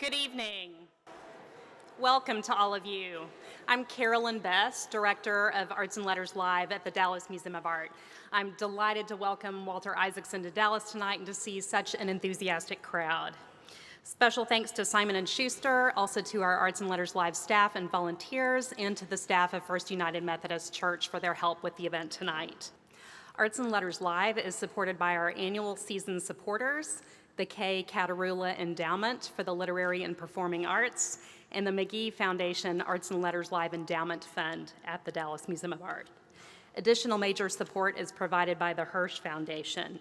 Good evening. Welcome to all of you. I'm Carolyn Best, Director of Arts and Letters Live at the Dallas Museum of Art. I'm delighted to welcome Walter Issacson to Dallas tonight and to see such an enthusiastic crowd. Special thanks to Simon & Schuster, also to our Arts and Letters Live staff and volunteers, and to the staff of First United Methodist Church for their help with the event tonight. Arts and Letters Live is supported by our annual season supporters, the K. Catarula Endowment for the Literary and Performing Arts, and the McGee Foundation Arts and Letters Live Endowment Fund at the Dallas Museum of Art. Additional major support is provided by the Hirsch Foundation.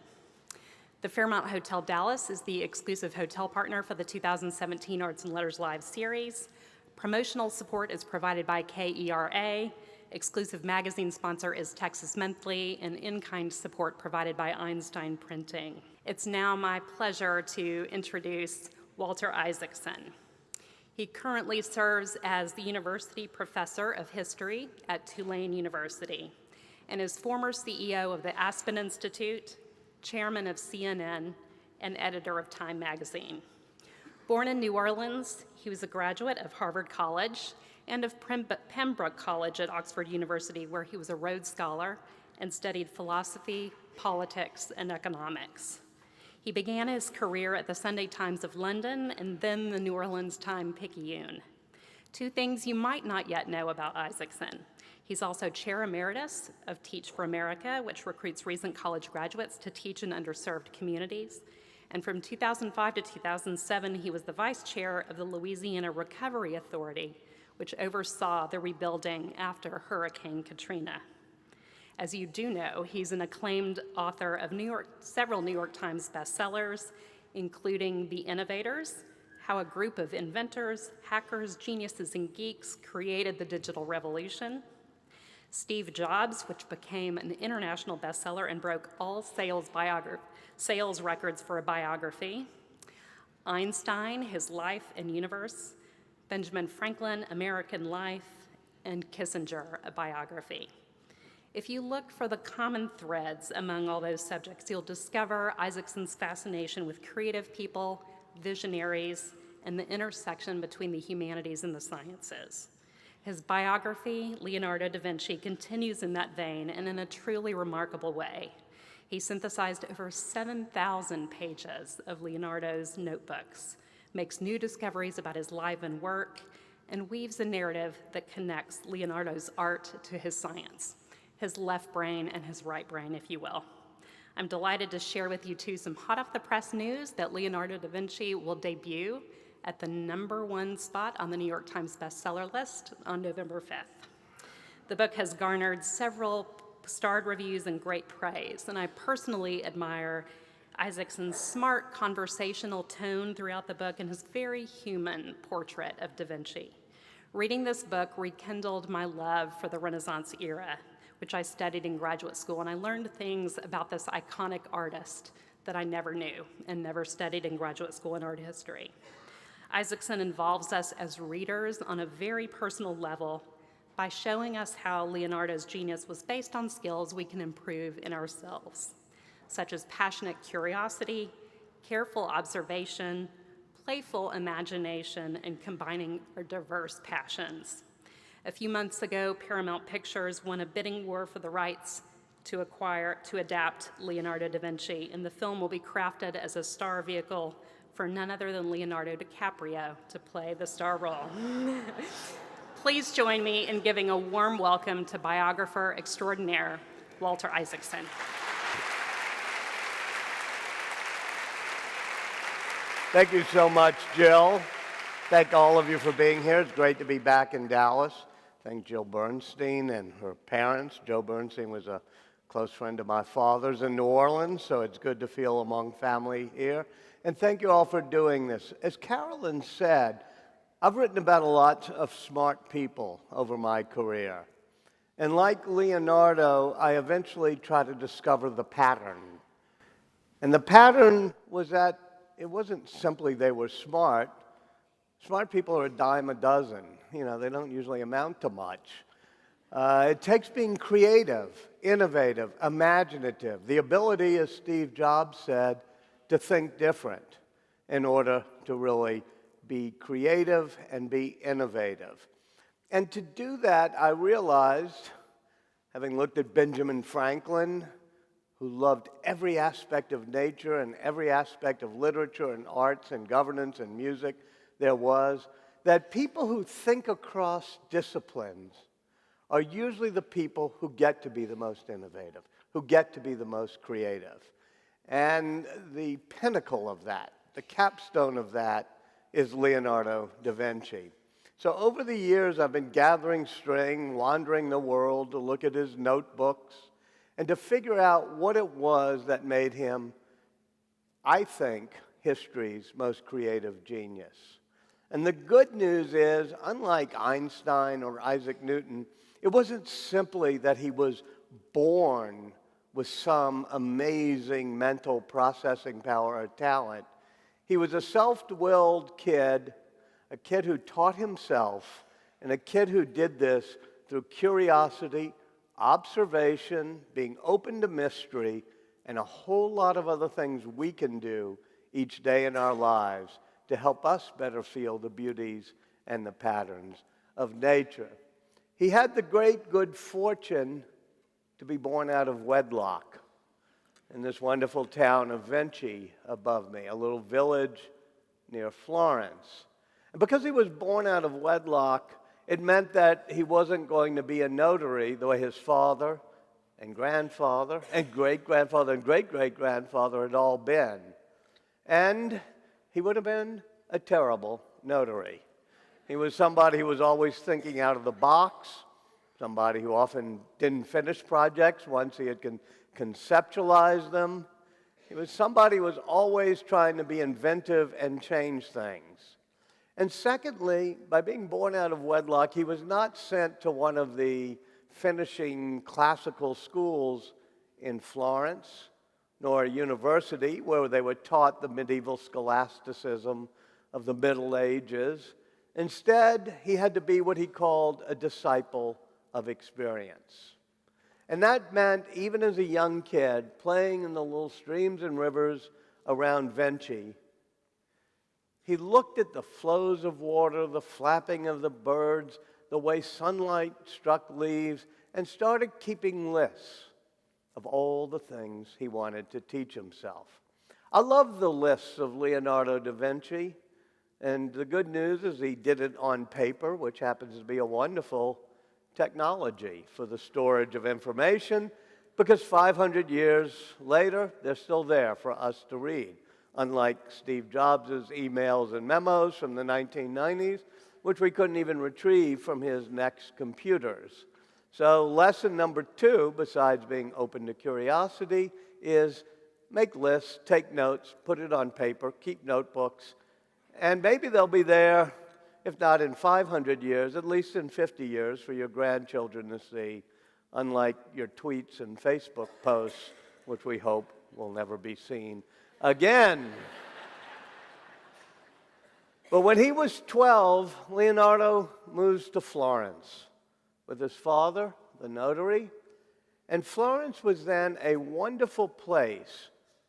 The Fairmont Hotel Dallas is the exclusive hotel partner for the 2017 Arts and Letters Live series. Promotional support is provided by KERA. Exclusive magazine sponsor is Texas Monthly, and in-kind support provided by Einstein Printing. It's now my pleasure to introduce Walter Issacson. He currently serves as the University Professor of History at Tulane University and is former CEO of the Aspen Institute, Chairman of CNN, and editor of Time magazine. Born in New Orleans, he was a graduate of Harvard College and of Pembroke College at Oxford University, where he was a Rhodes Scholar and studied philosophy, politics, and economics. He began his career at the Sunday Times of London and then the New Orleans Time-Picayune. Two things you might not yet know about Isaacson. He's also Chair Emeritus of Teach for America, which recruits recent college graduates to teach in underserved communities. And from 2005 to 2007, he was the Vice Chair of the Louisiana Recovery Authority, which oversaw the rebuilding after Hurricane Katrina. As you do know, he's an acclaimed author of several New York Times bestsellers, including The Innovators, How a Group of Inventors, Hackers, Geniuses, and Geeks Created the Digital Revolution, Steve Jobs, which became an international bestseller and broke all sales records for a biography, Einstein, His Life and Universe, Benjamin Franklin, American Life, and Kissinger, a biography. If you look for the common threads among all those subjects, you'll discover Isaacson's fascination with creative people, visionaries, and the intersection between the humanities and the sciences. His biography, Leonardo da Vinci, continues in that vein and in a truly remarkable way. He synthesized over 7,000 pages of Leonardo's notebooks, makes new discoveries about his life and work, and weaves a narrative that connects Leonardo's art to his science, his left brain and his right brain, if you will. I'm delighted to share with you too some hot off the press news that Leonardo da Vinci will debut at the #1 spot on the New York Times bestseller list on November 5th. The book has garnered several starred reviews and great praise, and I personally admire Isaacson's smart conversational tone throughout the book and his very human portrait of Da Vinci. Reading this book rekindled my love for the Renaissance era, which I studied in graduate school, and I learned things about this iconic artist that I never knew and never studied in graduate school in art history. Isaacson involves us as readers on a very personal level by showing us how Leonardo's genius was based on skills we can improve in ourselves, such as passionate curiosity, careful observation, playful imagination, and combining our diverse passions. A few months ago, Paramount Pictures won a bidding war for the rights to adapt Leonardo da Vinci, and the film will be crafted as a star vehicle for none other than Leonardo DiCaprio to play the star role. Please join me in giving a warm welcome to biographer extraordinaire, Walter Issacson. Thank you so much, Jill. Thank all of you for being here. It's great to be back in Dallas. Thank Jill Bernstein and her parents. Joe Bernstein was a close friend of my father's in New Orleans, so it's good to feel among family here. And thank you all for doing this. As Carolyn said, I've written about a lot of smart people over my career. And like Leonardo, I eventually tried to discover the pattern. And the pattern was that it wasn't simply they were smart. Smart people are a dime a dozen. You know, they don't usually amount to much. It takes being creative, innovative, imaginative, the ability, as Steve Jobs said, to think different in order to really be creative, and be innovative. And to do that, I realized, having looked at Benjamin Franklin, who loved every aspect of nature and every aspect of literature and arts and governance and music there was, that people who think across disciplines are usually the people who get to be the most innovative, who get to be the most creative. And the pinnacle of that, the capstone of that, is Leonardo da Vinci. So over the years, I've been gathering string, wandering the world to look at his notebooks and to figure out what it was that made him, I think, history's most creative genius. And the good news is, unlike Einstein or Isaac Newton, it wasn't simply that he was born with some amazing mental processing power or talent. He was a self-willed kid, a kid who taught himself, and a kid who did this through curiosity, observation, being open to mystery, and a whole lot of other things we can do each day in our lives to help us better feel the beauties and the patterns of nature. He had the great good fortune to be born out of wedlock in this wonderful town of Vinci above me, a little village near Florence. And because he was born out of wedlock, it meant that he wasn't going to be a notary the way his father and grandfather and great-grandfather and great-great-grandfather had all been. And he would have been a terrible notary. He was somebody who was always thinking out of the box, somebody who often didn't finish projects once he had conceptualized them. He was somebody who was always trying to be inventive and change things. And secondly, by being born out of wedlock, he was not sent to one of the finishing classical schools in Florence, nor a university where they were taught the medieval scholasticism of the Middle Ages. Instead, he had to be what he called a disciple of experience. And that meant, even as a young kid, playing in the little streams and rivers around Vinci, he looked at the flows of water, the flapping of the birds, the way sunlight struck leaves, and started keeping lists of all the things he wanted to teach himself. I love the lists of Leonardo da Vinci, and the good news is he did it on paper, which happens to be a wonderful technology for the storage of information, because 500 years later, they're still there for us to read, unlike Steve Jobs' emails and memos from the 1990s, which we couldn't even retrieve from his next computers. So lesson number 2, besides being open to curiosity, is make lists, take notes, put it on paper, keep notebooks, and maybe they'll be there, if not in 500 years, at least in 50 years for your grandchildren to see, unlike your tweets and Facebook posts, which we hope will never be seen again. But when he was 12, Leonardo moves to Florence with his father, the notary, and Florence was then a wonderful place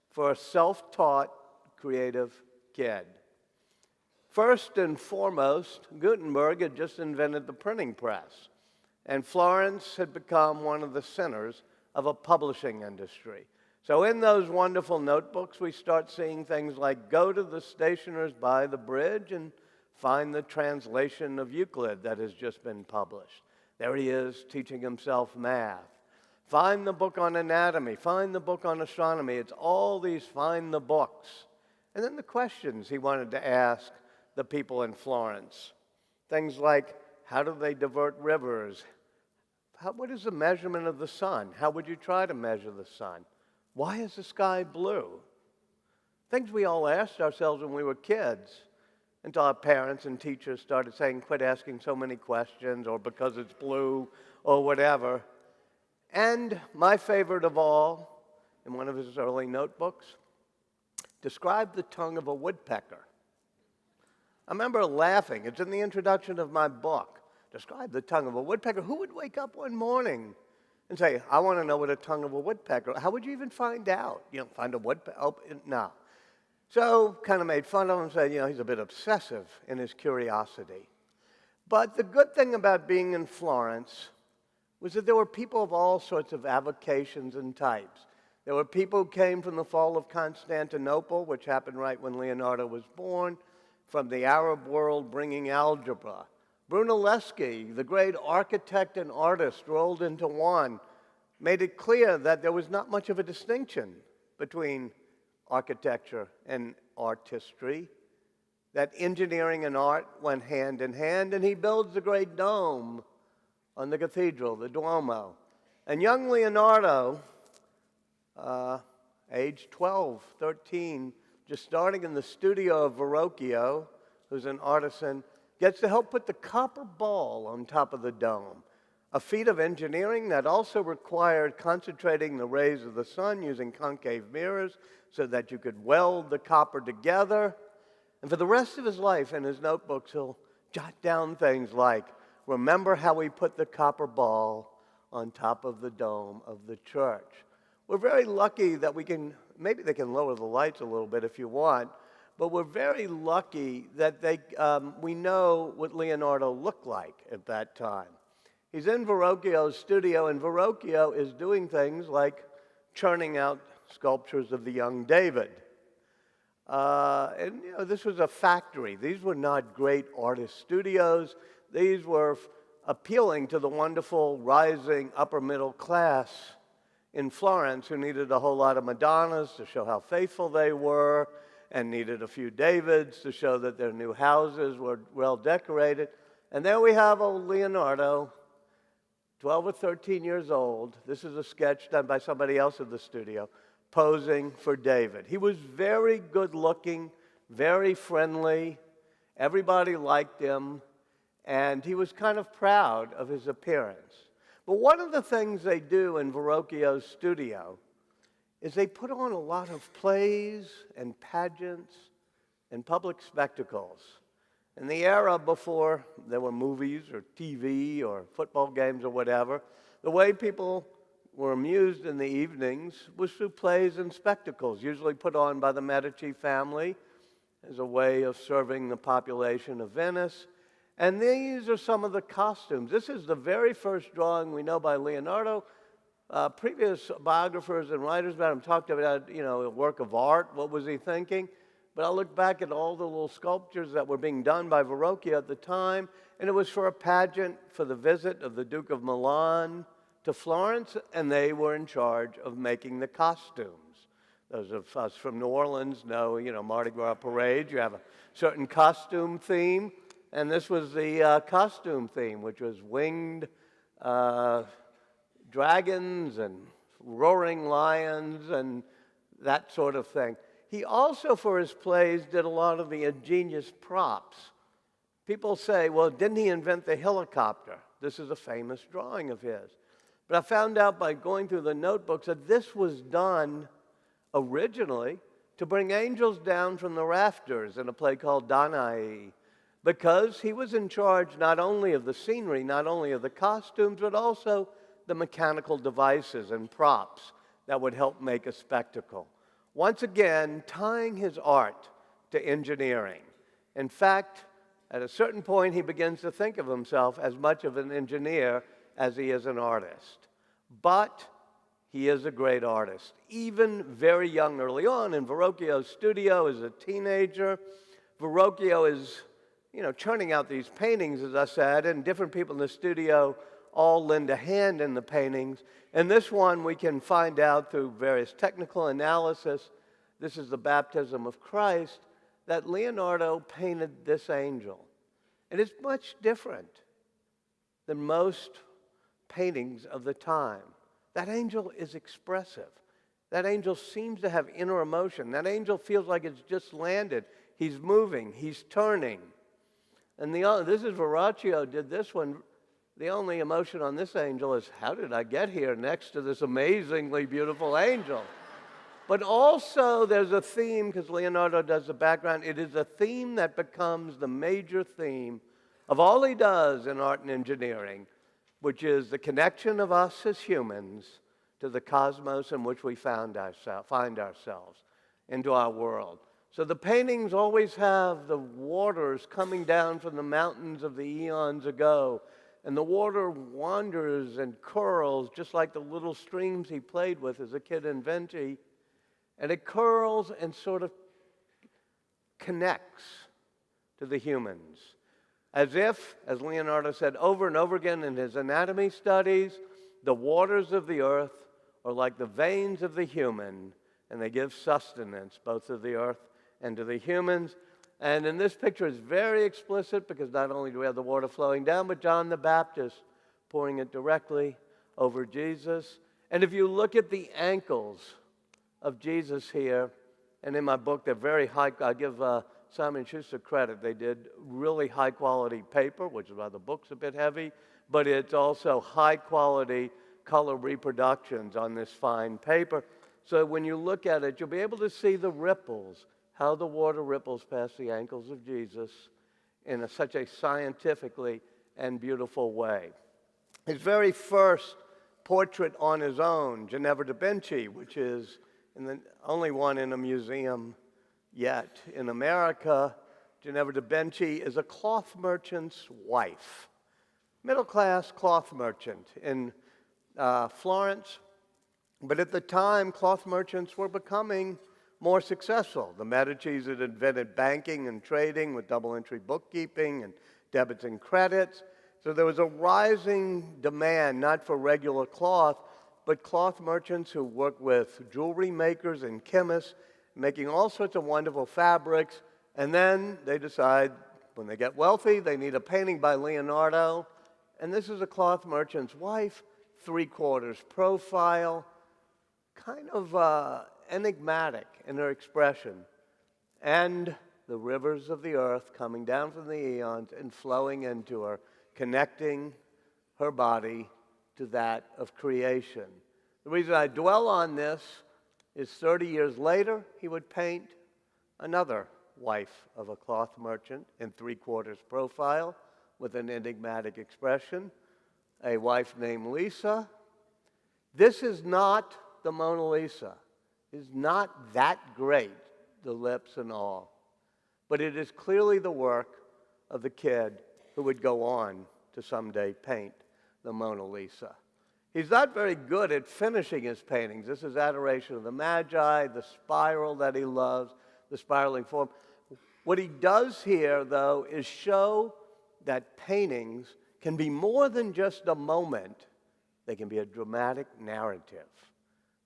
for a self-taught, creative kid. First and foremost, Gutenberg had just invented the printing press, and Florence had become one of the centers of a publishing industry. So in those wonderful notebooks, we start seeing things like go to the stationer's by the bridge and find the translation of Euclid that has just been published. There he is teaching himself math. Find the book on anatomy. Find the book on astronomy. It's all these find the books. And then the questions he wanted to ask the people in Florence. Things like, how do they divert rivers? What is the measurement of the sun? How would you try to measure the sun? Why is the sky blue? Things we all asked ourselves when we were kids, until our parents and teachers started saying, quit asking so many questions, or because it's blue, or whatever. And my favorite of all, in one of his early notebooks, described the tongue of a woodpecker. I remember laughing. It's in the introduction of my book. Describe the tongue of a woodpecker. Who would wake up one morning and say, I want to know what a tongue of a woodpecker, how would you even find out? You don't find a woodpecker, no. So kind of made fun of him, said, he's a bit obsessive in his curiosity. But the good thing about being in Florence was that there were people of all sorts of avocations and types. There were people who came from the fall of Constantinople, which happened right when Leonardo was born, from the Arab world bringing algebra. Brunelleschi, the great architect and artist, rolled into one, made it clear that there was not much of a distinction between architecture and artistry, that engineering and art went hand in hand, and he builds the great dome on the cathedral, the Duomo. And young Leonardo, age 12, 13, just starting in the studio of Verrocchio, who's an artisan, gets to help put the copper ball on top of the dome, a feat of engineering that also required concentrating the rays of the sun using concave mirrors so that you could weld the copper together. And for the rest of his life, in his notebooks, he'll jot down things like, remember how we put the copper ball on top of the dome of the church. We're very lucky that maybe they can lower the lights a little bit if you want, but we're very lucky that we know what Leonardo looked like at that time. He's in Verrocchio's studio, and Verrocchio is doing things like churning out sculptures of the young David. This was a factory. These were not great artist studios. These were appealing to the wonderful rising upper middle class in Florence who needed a whole lot of Madonnas to show how faithful they were, and needed a few Davids to show that their new houses were well decorated. And there we have old Leonardo, 12 or 13 years old. This is a sketch done by somebody else in the studio, posing for David. He was very good looking, very friendly. Everybody liked him, and he was kind of proud of his appearance. But one of the things they do in Verrocchio's studio is they put on a lot of plays and pageants and public spectacles. In the era before there were movies or TV or football games or whatever, the way people were amused in the evenings was through plays and spectacles, usually put on by the Medici family as a way of serving the population of Venice. And these are some of the costumes. This is the very first drawing we know by Leonardo. Previous biographers and writers about him talked about, a work of art. What was he thinking? But I look back at all the little sculptures that were being done by Verrocchio at the time, and it was for a pageant for the visit of the Duke of Milan to Florence, and they were in charge of making the costumes. Those of us from New Orleans know, Mardi Gras parade, you have a certain costume theme, and this was the costume theme, which was winged dragons and roaring lions and that sort of thing. He also, for his plays, did a lot of the ingenious props. People say, well, didn't he invent the helicopter? This is a famous drawing of his. But I found out by going through the notebooks that this was done originally to bring angels down from the rafters in a play called Danae, because he was in charge not only of the scenery, not only of the costumes, but also the mechanical devices and props that would help make a spectacle. Once again, tying his art to engineering. In fact, at a certain point, he begins to think of himself as much of an engineer as he is an artist. But he is a great artist, even very young early on. In Verrocchio's studio as a teenager, Verrocchio is churning out these paintings, as I said, and different people in the studio all lend a hand in the paintings. And this one we can find out through various technical analysis. This is the baptism of Christ, that Leonardo painted this angel. And it's much different than most paintings of the time. That angel is expressive. That angel seems to have inner emotion. That angel feels like it's just landed. He's moving. He's turning. And this is Verrocchio did this one. The only emotion on this angel is, how did I get here next to this amazingly beautiful angel? But also there's a theme, because Leonardo does the background. It is a theme that becomes the major theme of all he does in art and engineering, which is the connection of us as humans to the cosmos in which we find ourselves, into our world. So the paintings always have the waters coming down from the mountains of the eons ago, and the water wanders and curls just like the little streams he played with as a kid in Vinci, and it curls and sort of connects to the humans. As if, as Leonardo said over and over again in his anatomy studies, the waters of the earth are like the veins of the human, and they give sustenance both to the earth and to the humans. And in this picture it's very explicit because not only do we have the water flowing down, but John the Baptist pouring it directly over Jesus. And if you look at the ankles of Jesus here, and in my book they're very high, I give Simon & Schuster credit. They did really high quality paper, which is why the book's a bit heavy, but it's also high quality color reproductions on this fine paper. So when you look at it, you'll be able to see the ripples, how the water ripples past the ankles of Jesus in such a scientifically and beautiful way. His very first portrait on his own, Ginevra da Vinci, which is the only one in a museum yet in America. Ginevra da Vinci is a cloth merchant's wife, middle-class cloth merchant in Florence. But at the time, cloth merchants were becoming more successful. The Medicis had invented banking and trading with double-entry bookkeeping and debits and credits. So there was a rising demand, not for regular cloth, but cloth merchants who worked with jewelry makers and chemists, making all sorts of wonderful fabrics. And then they decide, when they get wealthy, they need a painting by Leonardo. And this is a cloth merchant's wife, 3/4 profile, kind of enigmatic in her expression, and the rivers of the earth coming down from the eons and flowing into her, connecting her body to that of creation. The reason I dwell on this is 30 years later, he would paint another wife of a cloth merchant in 3/4 profile with an enigmatic expression, a wife named Lisa. This is not the Mona Lisa. Is not that great, the lips and all. But it is clearly the work of the kid who would go on to someday paint the Mona Lisa. He's not very good at finishing his paintings. This is Adoration of the Magi, the spiral that he loves, the spiraling form. What he does here, though, is show that paintings can be more than just a moment. They can be a dramatic narrative.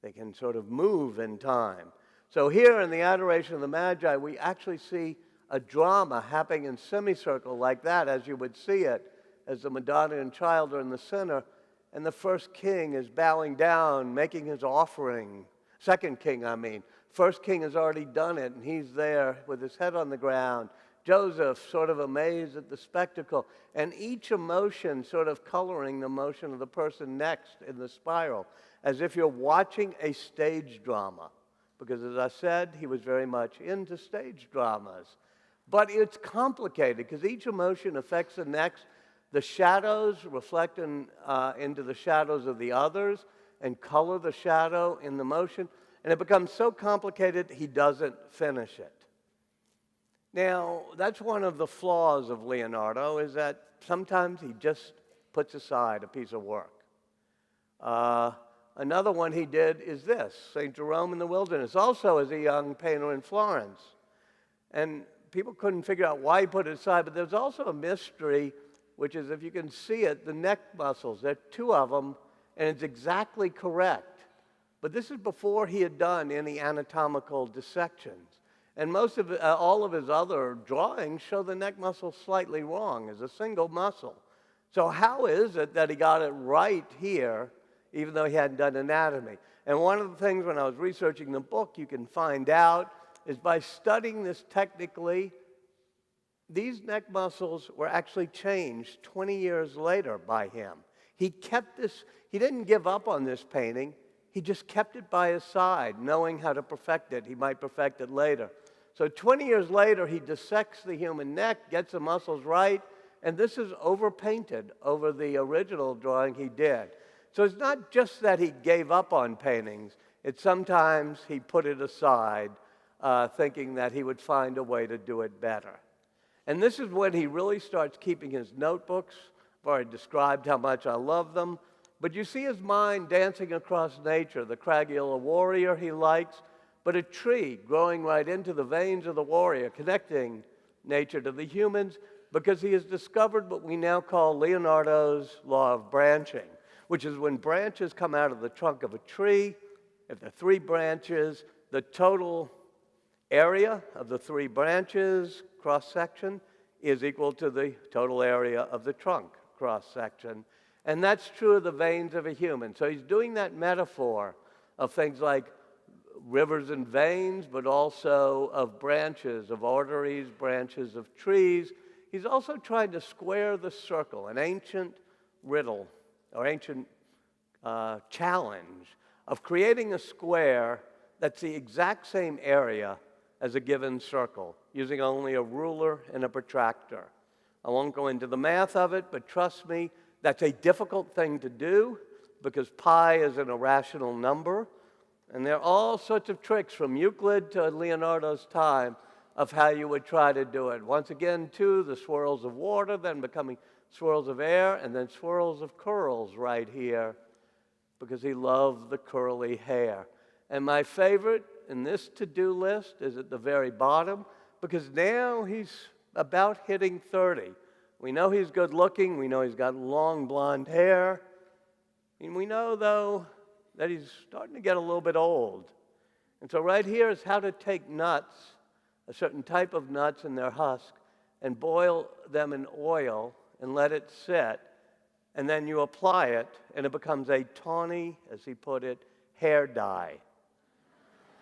They can sort of move in time. So here in the Adoration of the Magi, we actually see a drama happening in semicircle like that, as you would see it, as the Madonna and Child are in the center, and the first king is bowing down, making his offering. Second king, I mean. First king has already done it, and he's there with his head on the ground. Joseph sort of amazed at the spectacle, and each emotion sort of coloring the motion of the person next in the spiral, as if you're watching a stage drama. Because as I said, he was very much into stage dramas. But it's complicated because each emotion affects the next. The shadows reflect into the shadows of the others and color the shadow in the motion. And it becomes so complicated, he doesn't finish it. Now, that's one of the flaws of Leonardo, is that sometimes he just puts aside a piece of work. Another one he did is this, St. Jerome in the Wilderness, also as a young painter in Florence. And people couldn't figure out why he put it aside, but there's also a mystery, which is, if you can see it, the neck muscles. There are two of them, and it's exactly correct. But this is before he had done any anatomical dissections. And all of his other drawings show the neck muscle slightly wrong as a single muscle. So how is it that he got it right here, even though he hadn't done anatomy? And one of the things when I was researching the book you can find out is by studying this technically, these neck muscles were actually changed 20 years later by him. He kept this, he didn't give up on this painting, he just kept it by his side, knowing how to perfect it. He might perfect it later. So 20 years later, he dissects the human neck, gets the muscles right, and this is overpainted over the original drawing he did. So it's not just that he gave up on paintings, it's sometimes he put it aside thinking that he would find a way to do it better. And this is when he really starts keeping his notebooks. I've already described how much I love them. But you see his mind dancing across nature, the Craigula warrior he likes, but a tree growing right into the veins of the warrior, connecting nature to the humans, because he has discovered what we now call Leonardo's law of branching, which is when branches come out of the trunk of a tree, if there are 3 branches, the total area of the 3 branches, cross-section, is equal to the total area of the trunk, cross-section. And that's true of the veins of a human. So he's doing that metaphor of things like rivers and veins, but also of branches, of arteries, branches of trees. He's also trying to square the circle, an ancient riddle or ancient challenge of creating a square that's the exact same area as a given circle, using only a ruler and a protractor. I won't go into the math of it, but trust me, that's a difficult thing to do because pi is an irrational number. And there are all sorts of tricks from Euclid to Leonardo's time of how you would try to do it. Once again, too, the swirls of water, then becoming swirls of air, and then swirls of curls right here because he loved the curly hair. And my favorite in this to-do list is at the very bottom because now he's about hitting 30. We know he's good looking. We know he's got long blonde hair. And we know, though, that he's starting to get a little bit old. And so right here is how to take nuts, a certain type of nuts in their husk, and boil them in oil and let it sit. And then you apply it, and it becomes a tawny, as he put it, hair dye.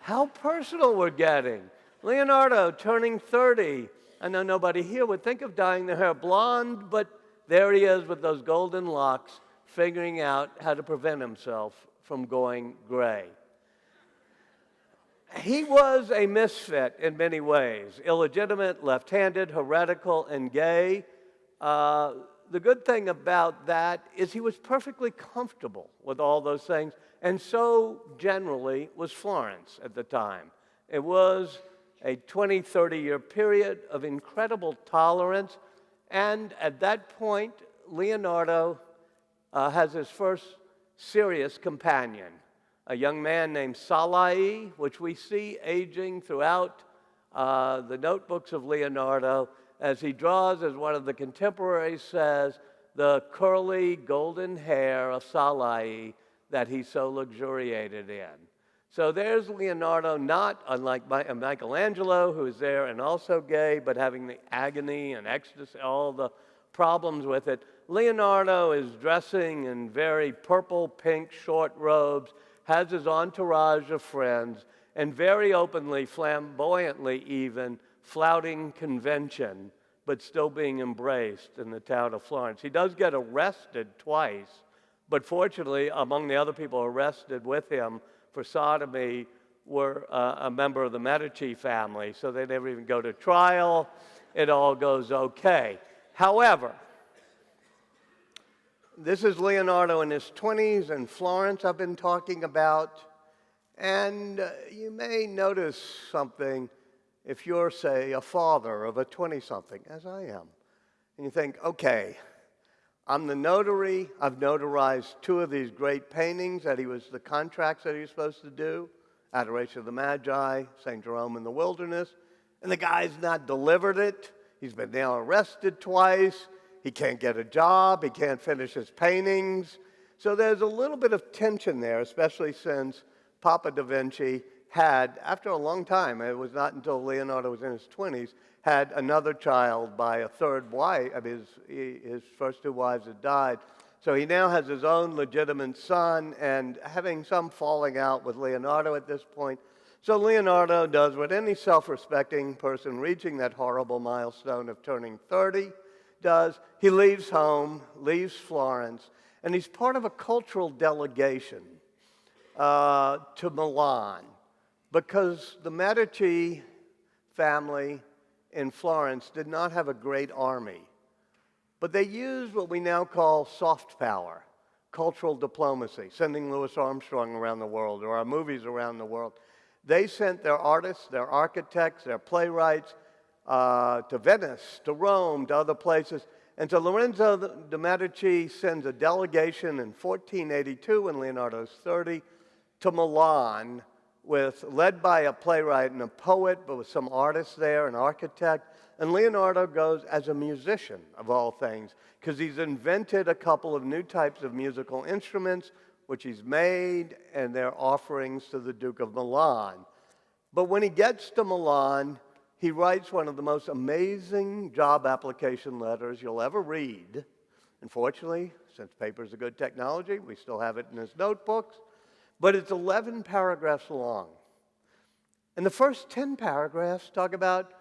How personal we're getting. Leonardo turning 30. I know nobody here would think of dyeing their hair blonde, but there he is with those golden locks, figuring out how to prevent himself from going gray. He was a misfit in many ways, illegitimate, left-handed, heretical, and gay. The good thing about that is he was perfectly comfortable with all those things, and so generally was Florence at the time. It was a 20, 30-year period of incredible tolerance, and at that point, Leonardo has his first serious companion, a young man named Salai, which we see aging throughout the notebooks of Leonardo as he draws, as one of the contemporaries says, the curly golden hair of Salai that he so luxuriated in. So there's Leonardo, not unlike Michelangelo, who is there and also gay, but having the agony and ecstasy, all the problems with it. Leonardo is dressing in very purple, pink, short robes, has his entourage of friends, and very openly, flamboyantly even, flouting convention, but still being embraced in the town of Florence. He does get arrested twice, but fortunately, among the other people arrested with him for sodomy were a member of the Medici family, so they never even go to trial. It all goes okay. However, this is Leonardo in his 20s in Florence I've been talking about, and you may notice something if you're, say, a father of a 20-something, as I am, and you think, okay, I'm the notary. I've notarized 2 of these great paintings that he was the contracts that he was supposed to do, Adoration of the Magi, St. Jerome in the Wilderness, and the guy's not delivered it. He's been now arrested twice. He can't get a job. He can't finish his paintings. So there's a little bit of tension there, especially since Papa da Vinci had, after a long time, it was not until Leonardo was in his 20s, had another child by a third wife. I mean, his first 2 wives had died. So he now has his own legitimate son and having some falling out with Leonardo at this point. So Leonardo does what any self-respecting person reaching that horrible milestone of turning 30 does. He leaves home, leaves Florence, and he's part of a cultural delegation to Milan because the Medici family in Florence did not have a great army, but they used what we now call soft power, cultural diplomacy, sending Louis Armstrong around the world or our movies around the world. They sent their artists, their architects, their playwrights to Venice, to Rome, to other places. And so Lorenzo de' Medici sends a delegation in 1482, when Leonardo's 30, to Milan, led by a playwright and a poet, but with some artists there, an architect. And Leonardo goes as a musician, of all things, because he's invented a couple of new types of musical instruments, which he's made, and they're offerings to the Duke of Milan. But when he gets to Milan, he writes one of the most amazing job application letters you'll ever read. Unfortunately, since paper's a good technology, we still have it in his notebooks. But it's 11 paragraphs long. And the first 10 paragraphs talk about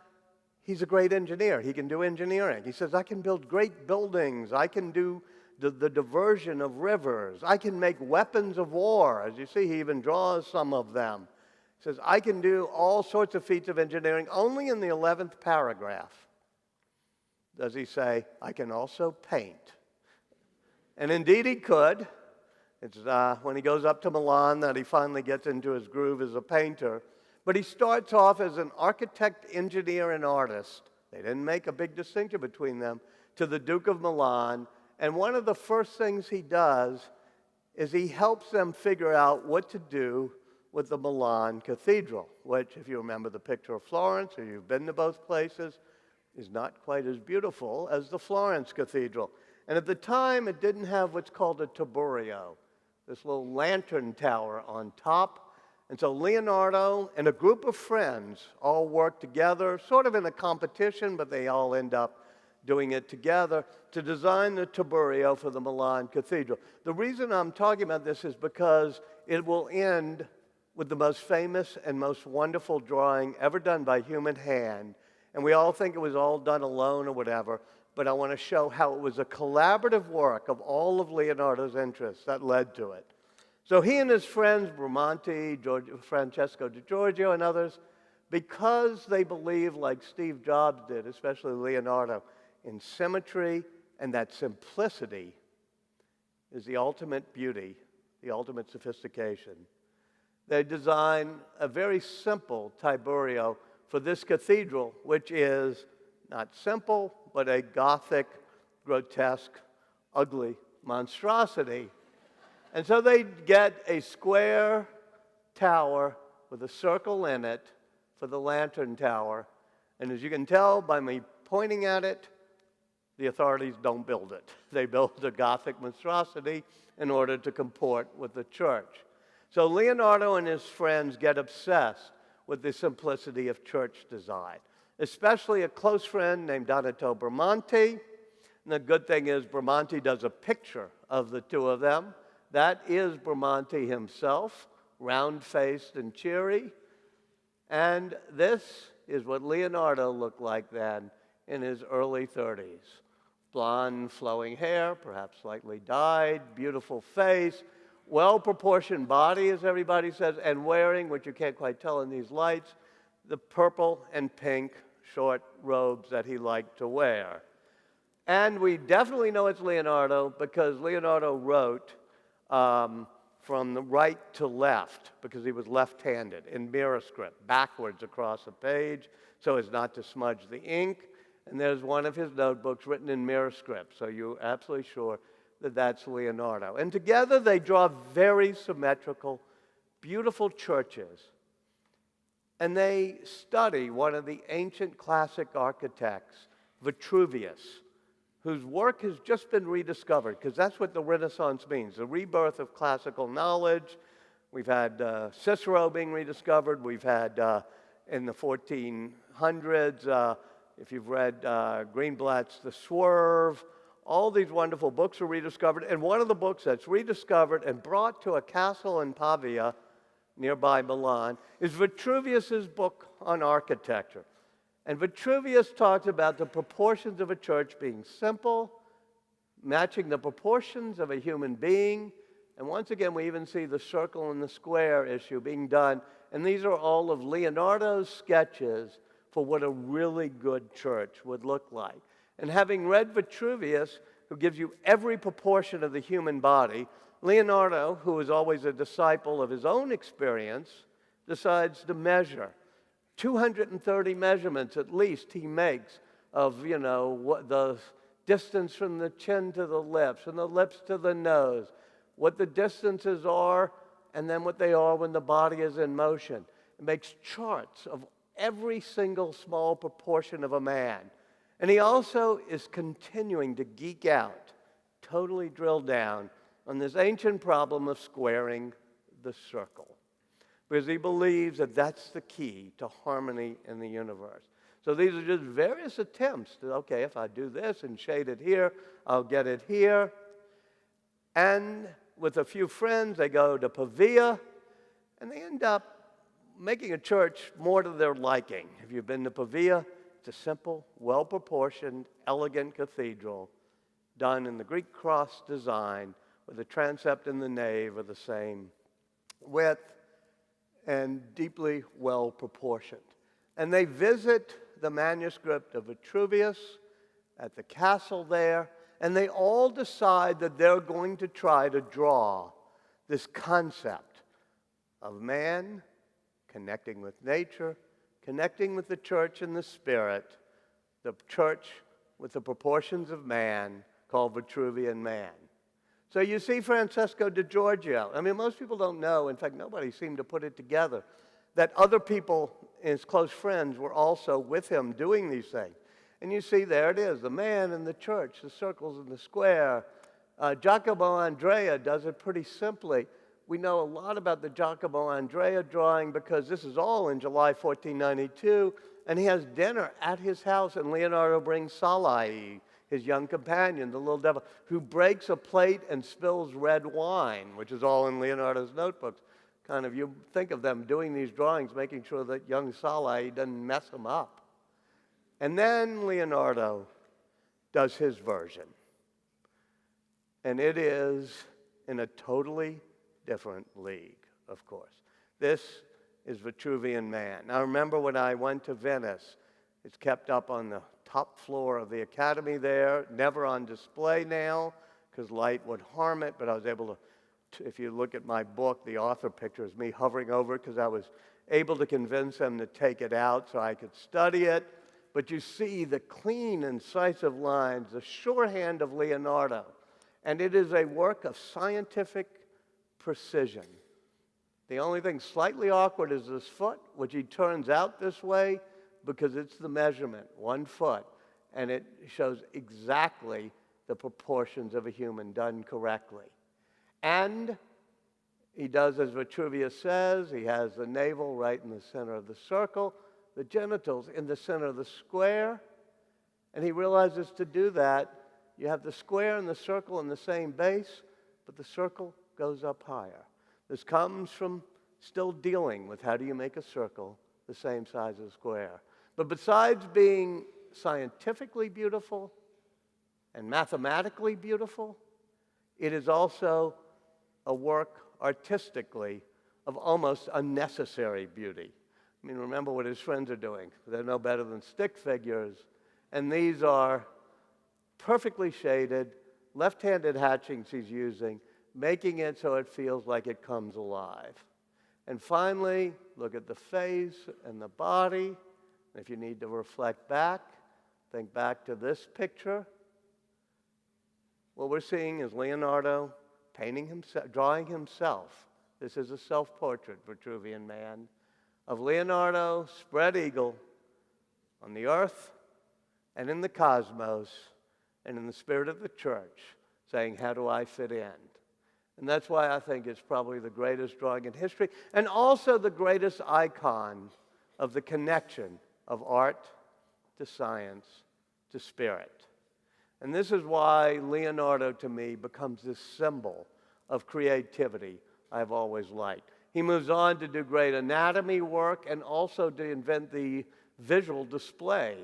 he's a great engineer. He can do engineering. He says, I can build great buildings. I can do the diversion of rivers. I can make weapons of war. As you see, he even draws some of them. He says, I can do all sorts of feats of engineering. Only in the 11th paragraph does he say, I can also paint. And indeed he could. It's when he goes up to Milan that he finally gets into his groove as a painter. But he starts off as an architect, engineer, and artist. They didn't make a big distinction between them, to the Duke of Milan. And one of the first things he does is he helps them figure out what to do with the Milan Cathedral, which, if you remember the picture of Florence, or you've been to both places, is not quite as beautiful as the Florence Cathedral. And at the time, it didn't have what's called a tuburio, this little lantern tower on top. And so Leonardo and a group of friends all work together, sort of in a competition, but they all end up doing it together to design the tuburio for the Milan Cathedral. The reason I'm talking about this is because it will end with the most famous and most wonderful drawing ever done by human hand. And we all think it was all done alone or whatever, but I want to show how it was a collaborative work of all of Leonardo's interests that led to it. So he and his friends, Bramante, Francesco Di Giorgio, and others, because they believe, like Steve Jobs did, especially Leonardo, in symmetry and that simplicity is the ultimate beauty, the ultimate sophistication. They design a very simple tuburio for this cathedral, which is not simple, but a Gothic, grotesque, ugly monstrosity. And so they get a square tower with a circle in it for the lantern tower. And as you can tell by me pointing at it, the authorities don't build it. They build a Gothic monstrosity in order to comport with the church. So Leonardo and his friends get obsessed with the simplicity of church design, especially a close friend named Donato Bramante. And the good thing is Bramante does a picture of the two of them. That is Bramante himself, round-faced and cheery. And this is what Leonardo looked like then in his early 30s. Blonde, flowing hair, perhaps slightly dyed, beautiful face, well-proportioned body, as everybody says, and wearing, which you can't quite tell in these lights, the purple and pink short robes that he liked to wear. And we definitely know it's Leonardo because Leonardo wrote from the right to left, because he was left-handed, in mirror script, backwards across a page, so as not to smudge the ink. And there's one of his notebooks written in mirror script, so you're absolutely sure that that's Leonardo. And together they draw very symmetrical, beautiful churches. And they study one of the ancient classic architects, Vitruvius, whose work has just been rediscovered, because that's what the Renaissance means, the rebirth of classical knowledge. We've had Cicero being rediscovered. We've had, in the 1400s, if you've read Greenblatt's The Swerve, all these wonderful books were rediscovered. And one of the books that's rediscovered and brought to a castle in Pavia, nearby Milan, is Vitruvius's book on architecture. And Vitruvius talks about the proportions of a church being simple, matching the proportions of a human being. And once again, we even see the circle and the square issue being done. And these are all of Leonardo's sketches for what a really good church would look like. And having read Vitruvius, who gives you every proportion of the human body, Leonardo, who was always a disciple of his own experience, decides to measure. 230 measurements at least he makes of, what the distance from the chin to the lips, and the lips to the nose, what the distances are, and then what they are when the body is in motion. It makes charts of every single small proportion of a man. And he also is continuing to geek out, totally drill down on this ancient problem of squaring the circle, because he believes that that's the key to harmony in the universe. So these are just various attempts to, okay, if I do this and shade it here, I'll get it here. And with a few friends, they go to Pavia, and they end up making a church more to their liking. If you've been to Pavia, it's a simple, well-proportioned, elegant cathedral done in the Greek cross design with the transept and the nave of the same width and deeply well-proportioned. And they visit the manuscript of Vitruvius at the castle there, and they all decide that they're going to try to draw this concept of man connecting with nature, connecting with the church and the spirit, the church with the proportions of man, called Vitruvian Man. So you see Francesco di Giorgio. I mean, most people don't know, in fact, nobody seemed to put it together, that other people, his close friends, were also with him doing these things. And you see, there it is, the man and the church, the circles and the square. Giacomo Andrea does it pretty simply. We know a lot about the Giacomo Andrea drawing because this is all in July 1492, and he has dinner at his house, and Leonardo brings Salai, his young companion, the little devil, who breaks a plate and spills red wine, which is all in Leonardo's notebooks. Kind of, you think of them doing these drawings, making sure that young Salai doesn't mess them up. And then Leonardo does his version. And it is in a totally different league, of course. This is Vitruvian Man. Now remember when I went to Venice, it's kept up on the top floor of the Academy there, never on display now because light would harm it, but I was able to, if you look at my book, the author picture is me hovering over it because I was able to convince them to take it out so I could study it. But you see the clean, incisive lines, the shorthand of Leonardo, and it is a work of scientific precision. The only thing slightly awkward is this foot, which he turns out this way because it's the measurement, 1 foot, and it shows exactly the proportions of a human done correctly. And he does as Vitruvius says, he has the navel right in the center of the circle, the genitals in the center of the square, and he realizes to do that, you have the square and the circle in the same base, but the circle goes up higher. This comes from still dealing with how do you make a circle the same size as a square. But besides being scientifically beautiful and mathematically beautiful, it is also a work artistically of almost unnecessary beauty. I mean, remember what his friends are doing. They're no better than stick figures. And these are perfectly shaded, left-handed hatchings he's using, making it so it feels like it comes alive. And finally, look at the face and the body. If you need to reflect back, think back to this picture. What we're seeing is Leonardo painting himself, drawing himself. This is a self-portrait, Vitruvian Man, of Leonardo, spread eagle, on the earth and in the cosmos and in the spirit of the church, saying, how do I fit in? And that's why I think it's probably the greatest drawing in history, and also the greatest icon of the connection of art to science to spirit. And this is why Leonardo, to me, becomes this symbol of creativity I've always liked. He moves on to do great anatomy work and also to invent the visual display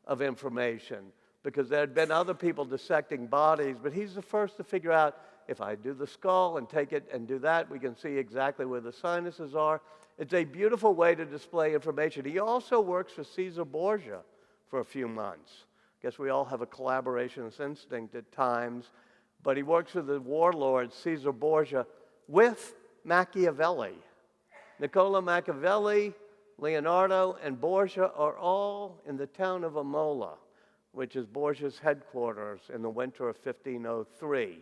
of information, because there had been other people dissecting bodies, but he's the first to figure out, if I do the skull and take it and do that, we can see exactly where the sinuses are. It's a beautiful way to display information. He also works for Caesar Borgia for a few months. I guess we all have a collaborationist instinct at times, but he works for the warlord Caesar Borgia with Machiavelli. Niccolo Machiavelli, Leonardo, and Borgia are all in the town of Imola, which is Borgia's headquarters in the winter of 1503.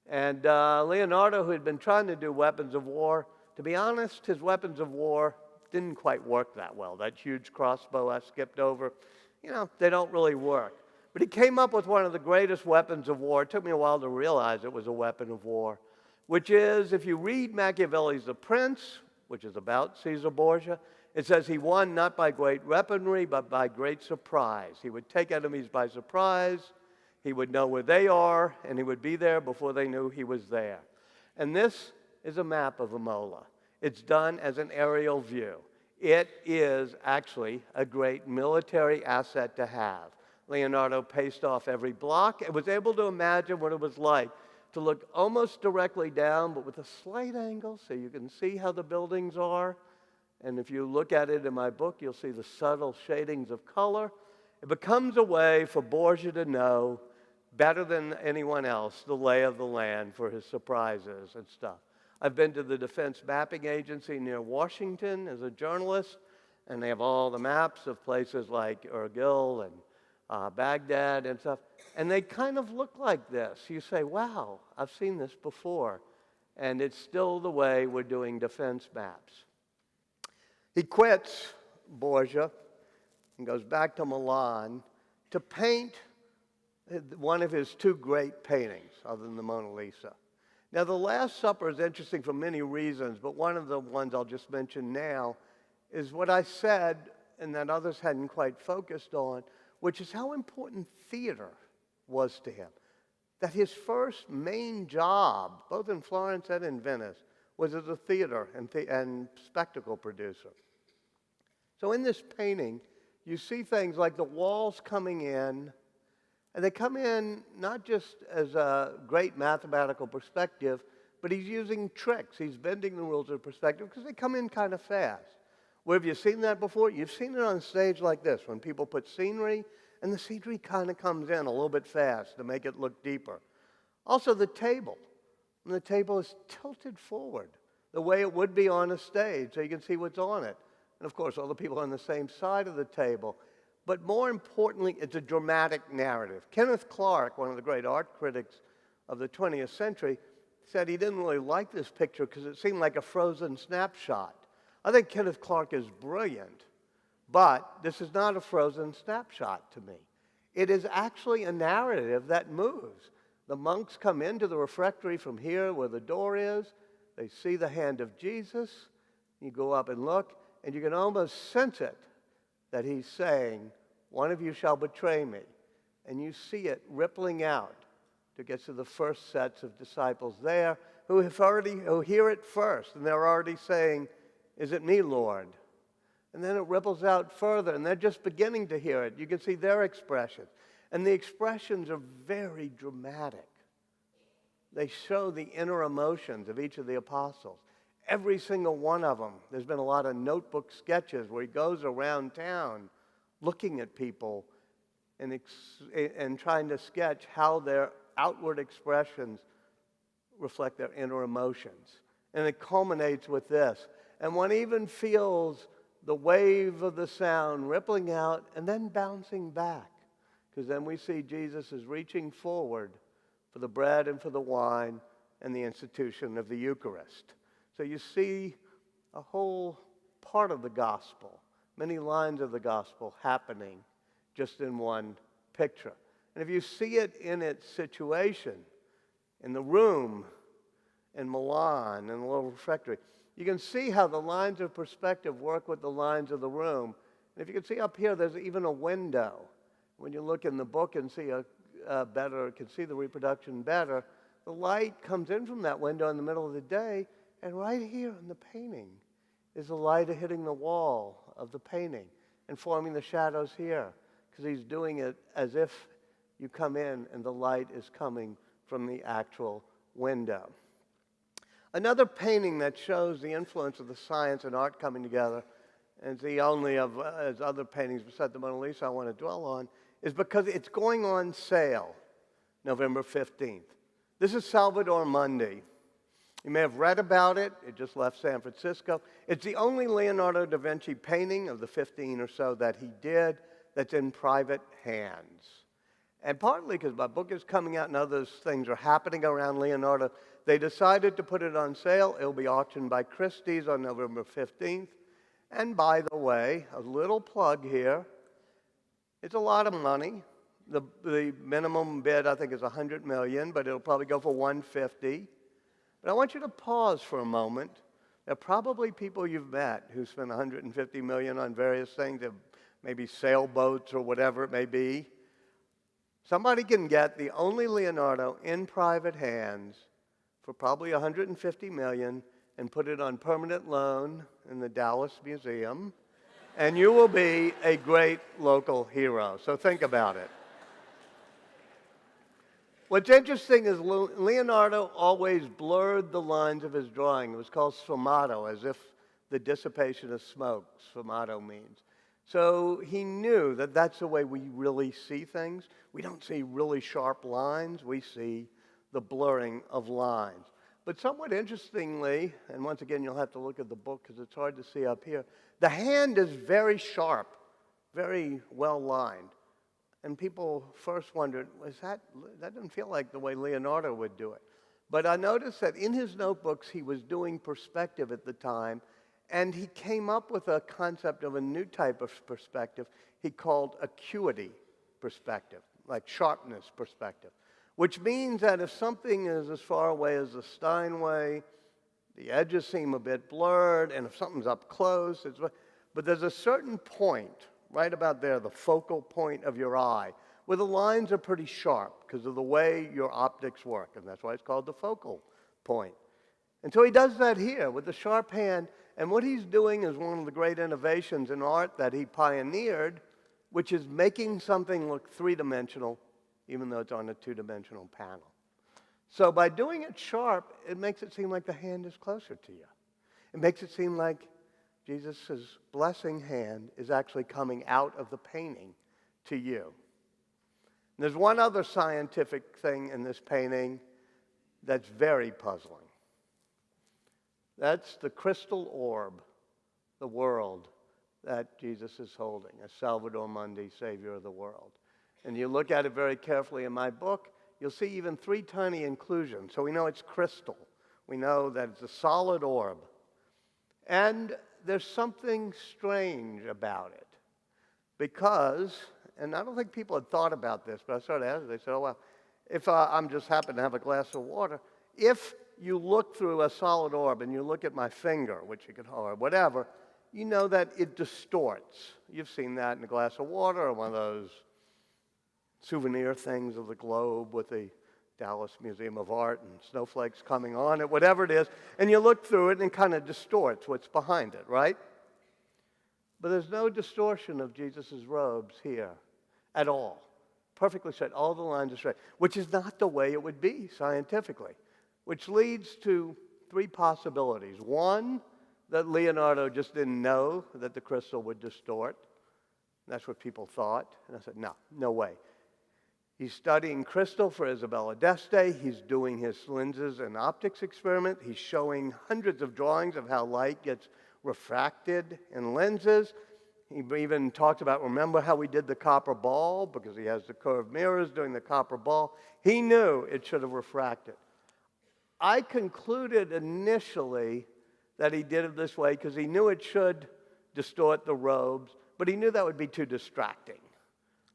And Leonardo, who had been trying to do weapons of war, to be honest, his weapons of war didn't quite work that well. That huge crossbow I skipped over, they don't really work. But he came up with one of the greatest weapons of war. It took me a while to realize it was a weapon of war, which is, if you read Machiavelli's The Prince, which is about Caesar Borgia, it says he won not by great weaponry, but by great surprise. He would take enemies by surprise, he would know where they are, and he would be there before they knew he was there. And this is a map of Imola. It's done as an aerial view. It is actually a great military asset to have. Leonardo paced off every block and was able to imagine what it was like to look almost directly down, but with a slight angle so you can see how the buildings are. And if you look at it in my book, you'll see the subtle shadings of color. It becomes a way for Borgia to know better than anyone else the lay of the land for his surprises and stuff. I've been to the Defense Mapping Agency near Washington as a journalist, and they have all the maps of places like Erbil and Baghdad and stuff, and they kind of look like this. You say, wow, I've seen this before, and it's still the way we're doing defense maps. He quits Borgia and goes back to Milan to paint one of his two great paintings, other than the Mona Lisa. Now, the Last Supper is interesting for many reasons, but one of the ones I'll just mention now is what I said and that others hadn't quite focused on, which is how important theater was to him. That his first main job, both in Florence and in Venice, was as a theater and spectacle producer. So in this painting, you see things like the walls coming in, and they come in not just as a great mathematical perspective, but he's using tricks. He's bending the rules of perspective because they come in kind of fast. Where have you seen that before? You've seen it on stage like this, when people put scenery, and the scenery kind of comes in a little bit fast to make it look deeper. Also the table. And the table is tilted forward the way it would be on a stage so you can see what's on it. And of course, all the people are on the same side of the table. But more importantly, it's a dramatic narrative. Kenneth Clark, one of the great art critics of the 20th century, said he didn't really like this picture because it seemed like a frozen snapshot. I think Kenneth Clark is brilliant, but this is not a frozen snapshot to me. It is actually a narrative that moves. The monks come into the refectory from here where the door is. They see the hand of Jesus. You go up and look, and you can almost sense it, that he's saying, one of you shall betray me. And you see it rippling out to get to the first sets of disciples there who hear it first, and they're already saying, is it me, Lord? And then it ripples out further, and they're just beginning to hear it. You can see their expressions. And the expressions are very dramatic. They show the inner emotions of each of the apostles. Every single one of them. There's been a lot of notebook sketches where he goes around town looking at people and trying to sketch how their outward expressions reflect their inner emotions. And it culminates with this. And one even feels the wave of the sound rippling out and then bouncing back. Because then we see Jesus is reaching forward for the bread and for the wine and the institution of the Eucharist. So you see a whole part of the gospel, many lines of the gospel happening just in one picture. And if you see it in its situation, in the room in Milan, in the little refectory, you can see how the lines of perspective work with the lines of the room. And if you can see up here, there's even a window. When you look in the book and see can see the reproduction better, the light comes in from that window in the middle of the day. And right here in the painting is the light hitting the wall of the painting and forming the shadows here, because he's doing it as if you come in and the light is coming from the actual window. Another painting that shows the influence of the science and art coming together, and it's the only of his other paintings besides the Mona Lisa I want to dwell on, is because it's going on sale November 15th. This is Salvator Mundi. You may have read about it. It just left San Francisco. It's the only Leonardo da Vinci painting of the 15 or so that he did that's in private hands. And partly because my book is coming out and other things are happening around Leonardo, they decided to put it on sale. It'll be auctioned by Christie's on November 15th. And by the way, a little plug here. It's a lot of money. The minimum bid, I think, is $100 million, but it'll probably go for $150. But I want you to pause for a moment. There are probably people you've met who spent $150 million on various things, maybe sailboats or whatever it may be. Somebody can get the only Leonardo in private hands for probably $150 million and put it on permanent loan in the Dallas Museum, and you will be a great local hero. So think about it. What's interesting is Leonardo always blurred the lines of his drawing. It was called sfumato, as if the dissipation of smoke, sfumato means. So he knew that that's the way we really see things. We don't see really sharp lines. We see the blurring of lines. But somewhat interestingly, and once again you'll have to look at the book because it's hard to see up here, the hand is very sharp, very well lined. And people first wondered, that doesn't feel like the way Leonardo would do it. But I noticed that in his notebooks, he was doing perspective at the time, and he came up with a concept of a new type of perspective he called acuity perspective, like sharpness perspective, which means that if something is as far away as the Steinway, the edges seem a bit blurred, and if something's up close, but there's a certain point right about there, the focal point of your eye, where the lines are pretty sharp because of the way your optics work, and that's why it's called the focal point. And so he does that here with the sharp hand, and what he's doing is one of the great innovations in art that he pioneered, which is making something look three-dimensional, even though it's on a two-dimensional panel. So by doing it sharp, it makes it seem like the hand is closer to you. It makes it seem like Jesus' blessing hand is actually coming out of the painting to you. And there's one other scientific thing in this painting that's very puzzling. That's the crystal orb, the world, that Jesus is holding, as Salvator Mundi, Savior of the world. And you look at it very carefully in my book, you'll see even 3 tiny inclusions. So we know it's crystal. We know that it's a solid orb. And there's something strange about it because, and I don't think people had thought about this, but I started asking, they said, oh, well, if I'm just happen to have a glass of water, if you look through a solid orb and you look at my finger, which you could hold, or whatever, you know that it distorts. You've seen that in a glass of water or one of those souvenir things of the globe with the Dallas Museum of Art and snowflakes coming on it, whatever it is, and you look through it and it kind of distorts what's behind it, right? But there's no distortion of Jesus' robes here at all. Perfectly straight. All the lines are straight, which is not the way it would be scientifically, which leads to 3 possibilities. One, that Leonardo just didn't know that the crystal would distort. That's what people thought. And I said, no way. He's studying crystal for Isabella d'Este. He's doing his lenses and optics experiment. He's showing hundreds of drawings of how light gets refracted in lenses. He even talked about, remember how we did the copper ball, because he has the curved mirrors doing the copper ball. He knew it should have refracted. I concluded initially that he did it this way because he knew it should distort the robes, but he knew that would be too distracting.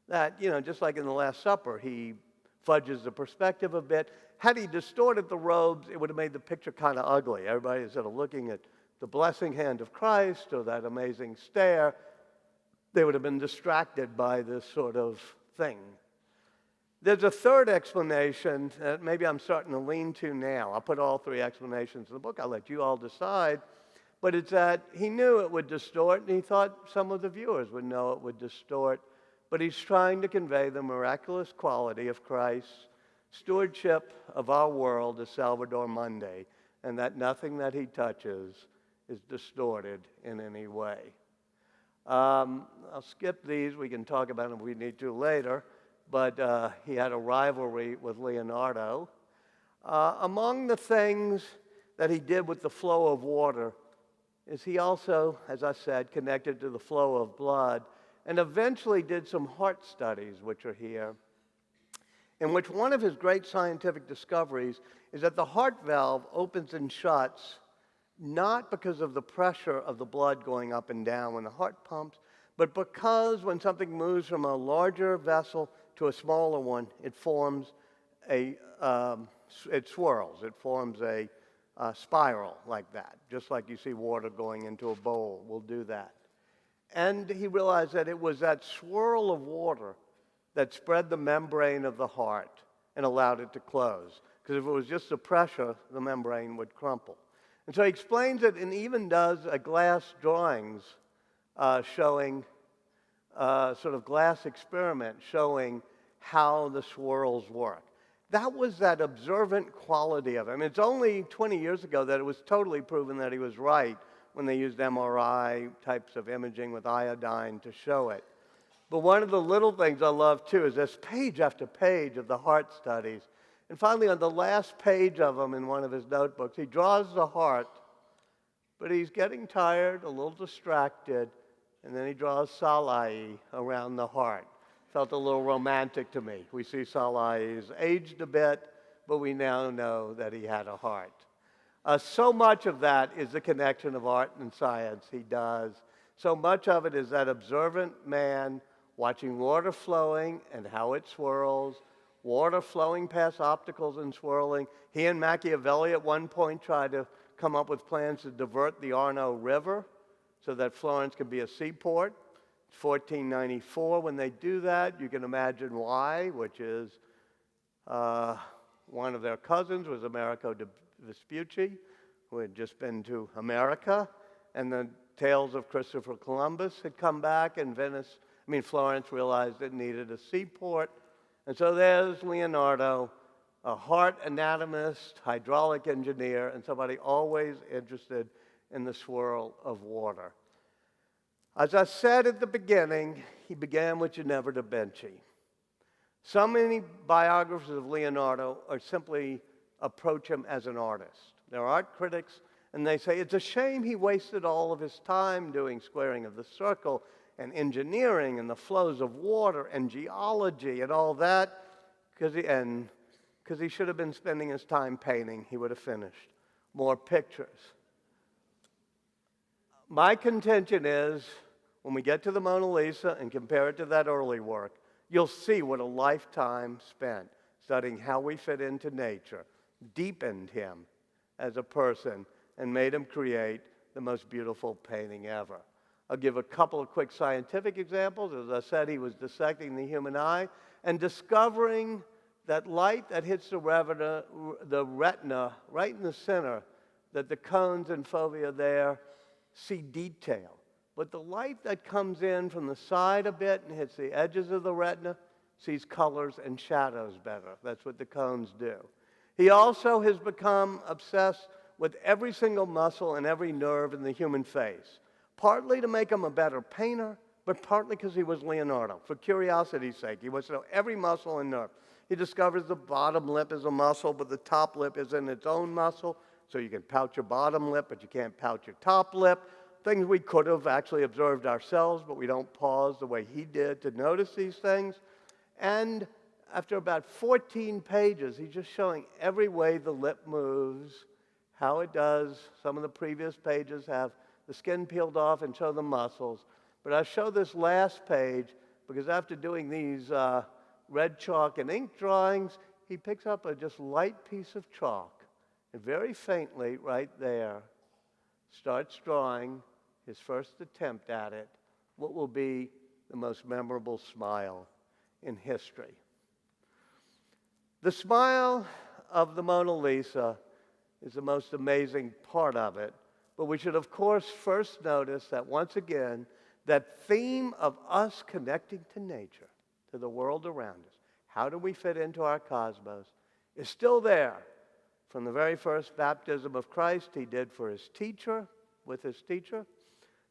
That, just like in the Last Supper, he fudges the perspective a bit. Had he distorted the robes, it would have made the picture kind of ugly. Everybody is sort of looking at the blessing hand of Christ or that amazing stare. They would have been distracted by this sort of thing. There's a third explanation that maybe I'm starting to lean to now. I'll put all 3 explanations in the book. I'll let you all decide. But it's that he knew it would distort, and he thought some of the viewers would know it would distort. But he's trying to convey the miraculous quality of Christ's stewardship of our world as Salvator Mundi, and that nothing that he touches is distorted in any way. I'll skip these. We can talk about them if we need to later. But he had a rivalry with Leonardo. Among the things that he did with the flow of water is he also, as I said, connected to the flow of blood and eventually did some heart studies, which are here, in which one of his great scientific discoveries is that the heart valve opens and shuts not because of the pressure of the blood going up and down when the heart pumps, but because when something moves from a larger vessel to a smaller one, it forms it swirls. It forms a spiral like that, just like you see water going into a bowl will do that. And he realized that it was that swirl of water that spread the membrane of the heart and allowed it to close. Because if it was just the pressure, the membrane would crumple. And so he explains it and even does a glass drawings showing, sort of glass experiment showing how the swirls work. That was that observant quality of it. I mean, it's only 20 years ago that it was totally proven that he was right when they used MRI types of imaging with iodine to show it. But one of the little things I love, too, is this page after page of the heart studies. And finally, on the last page of them in one of his notebooks, he draws the heart, but he's getting tired, a little distracted, and then he draws Salai around the heart. Felt a little romantic to me. We see Salai's aged a bit, but we now know that he had a heart. So much of that is the connection of art and science he does. So much of it is that observant man watching water flowing and how it swirls, water flowing past obstacles and swirling. He and Machiavelli at one point tried to come up with plans to divert the Arno River so that Florence could be a seaport. 1494, when they do that, you can imagine why, which is one of their cousins was Americo Vespucci, who had just been to America, and the tales of Christopher Columbus had come back, and Florence realized it needed a seaport. And so there's Leonardo, a heart anatomist, hydraulic engineer, and somebody always interested in the swirl of water. As I said at the beginning, he began with Ginevra da Vinci. So many biographers of Leonardo are simply approach him as an artist. They're art critics, and they say it's a shame he wasted all of his time doing squaring of the circle and engineering and the flows of water and geology and all that, because he should have been spending his time painting. He would have finished more pictures. My contention is, when we get to the Mona Lisa and compare it to that early work, you'll see what a lifetime spent studying how we fit into nature deepened him as a person and made him create the most beautiful painting ever. I'll give a couple of quick scientific examples. As I said, he was dissecting the human eye and discovering that light that hits the retina right in the center, that the cones and fovea there see detail. But the light that comes in from the side a bit and hits the edges of the retina sees colors and shadows better. That's what the cones do. He also has become obsessed with every single muscle and every nerve in the human face, partly to make him a better painter, but partly because he was Leonardo. For curiosity's sake, he wants to know every muscle and nerve. He discovers the bottom lip is a muscle, but the top lip isn't its own muscle, so you can pout your bottom lip, but you can't pout your top lip. Things we could have actually observed ourselves, but we don't pause the way he did to notice these things. And after about 14 pages, he's just showing every way the lip moves, how it does. Some of the previous pages have the skin peeled off and show the muscles. But I show this last page because after doing these red chalk and ink drawings, he picks up a just light piece of chalk and very faintly right there starts drawing his first attempt at it, what will be the most memorable smile in history. The smile of the Mona Lisa is the most amazing part of it, but we should, of course, first notice that once again, that theme of us connecting to nature, to the world around us, how do we fit into our cosmos, is still there. From the very first baptism of Christ he did for his teacher, with his teacher,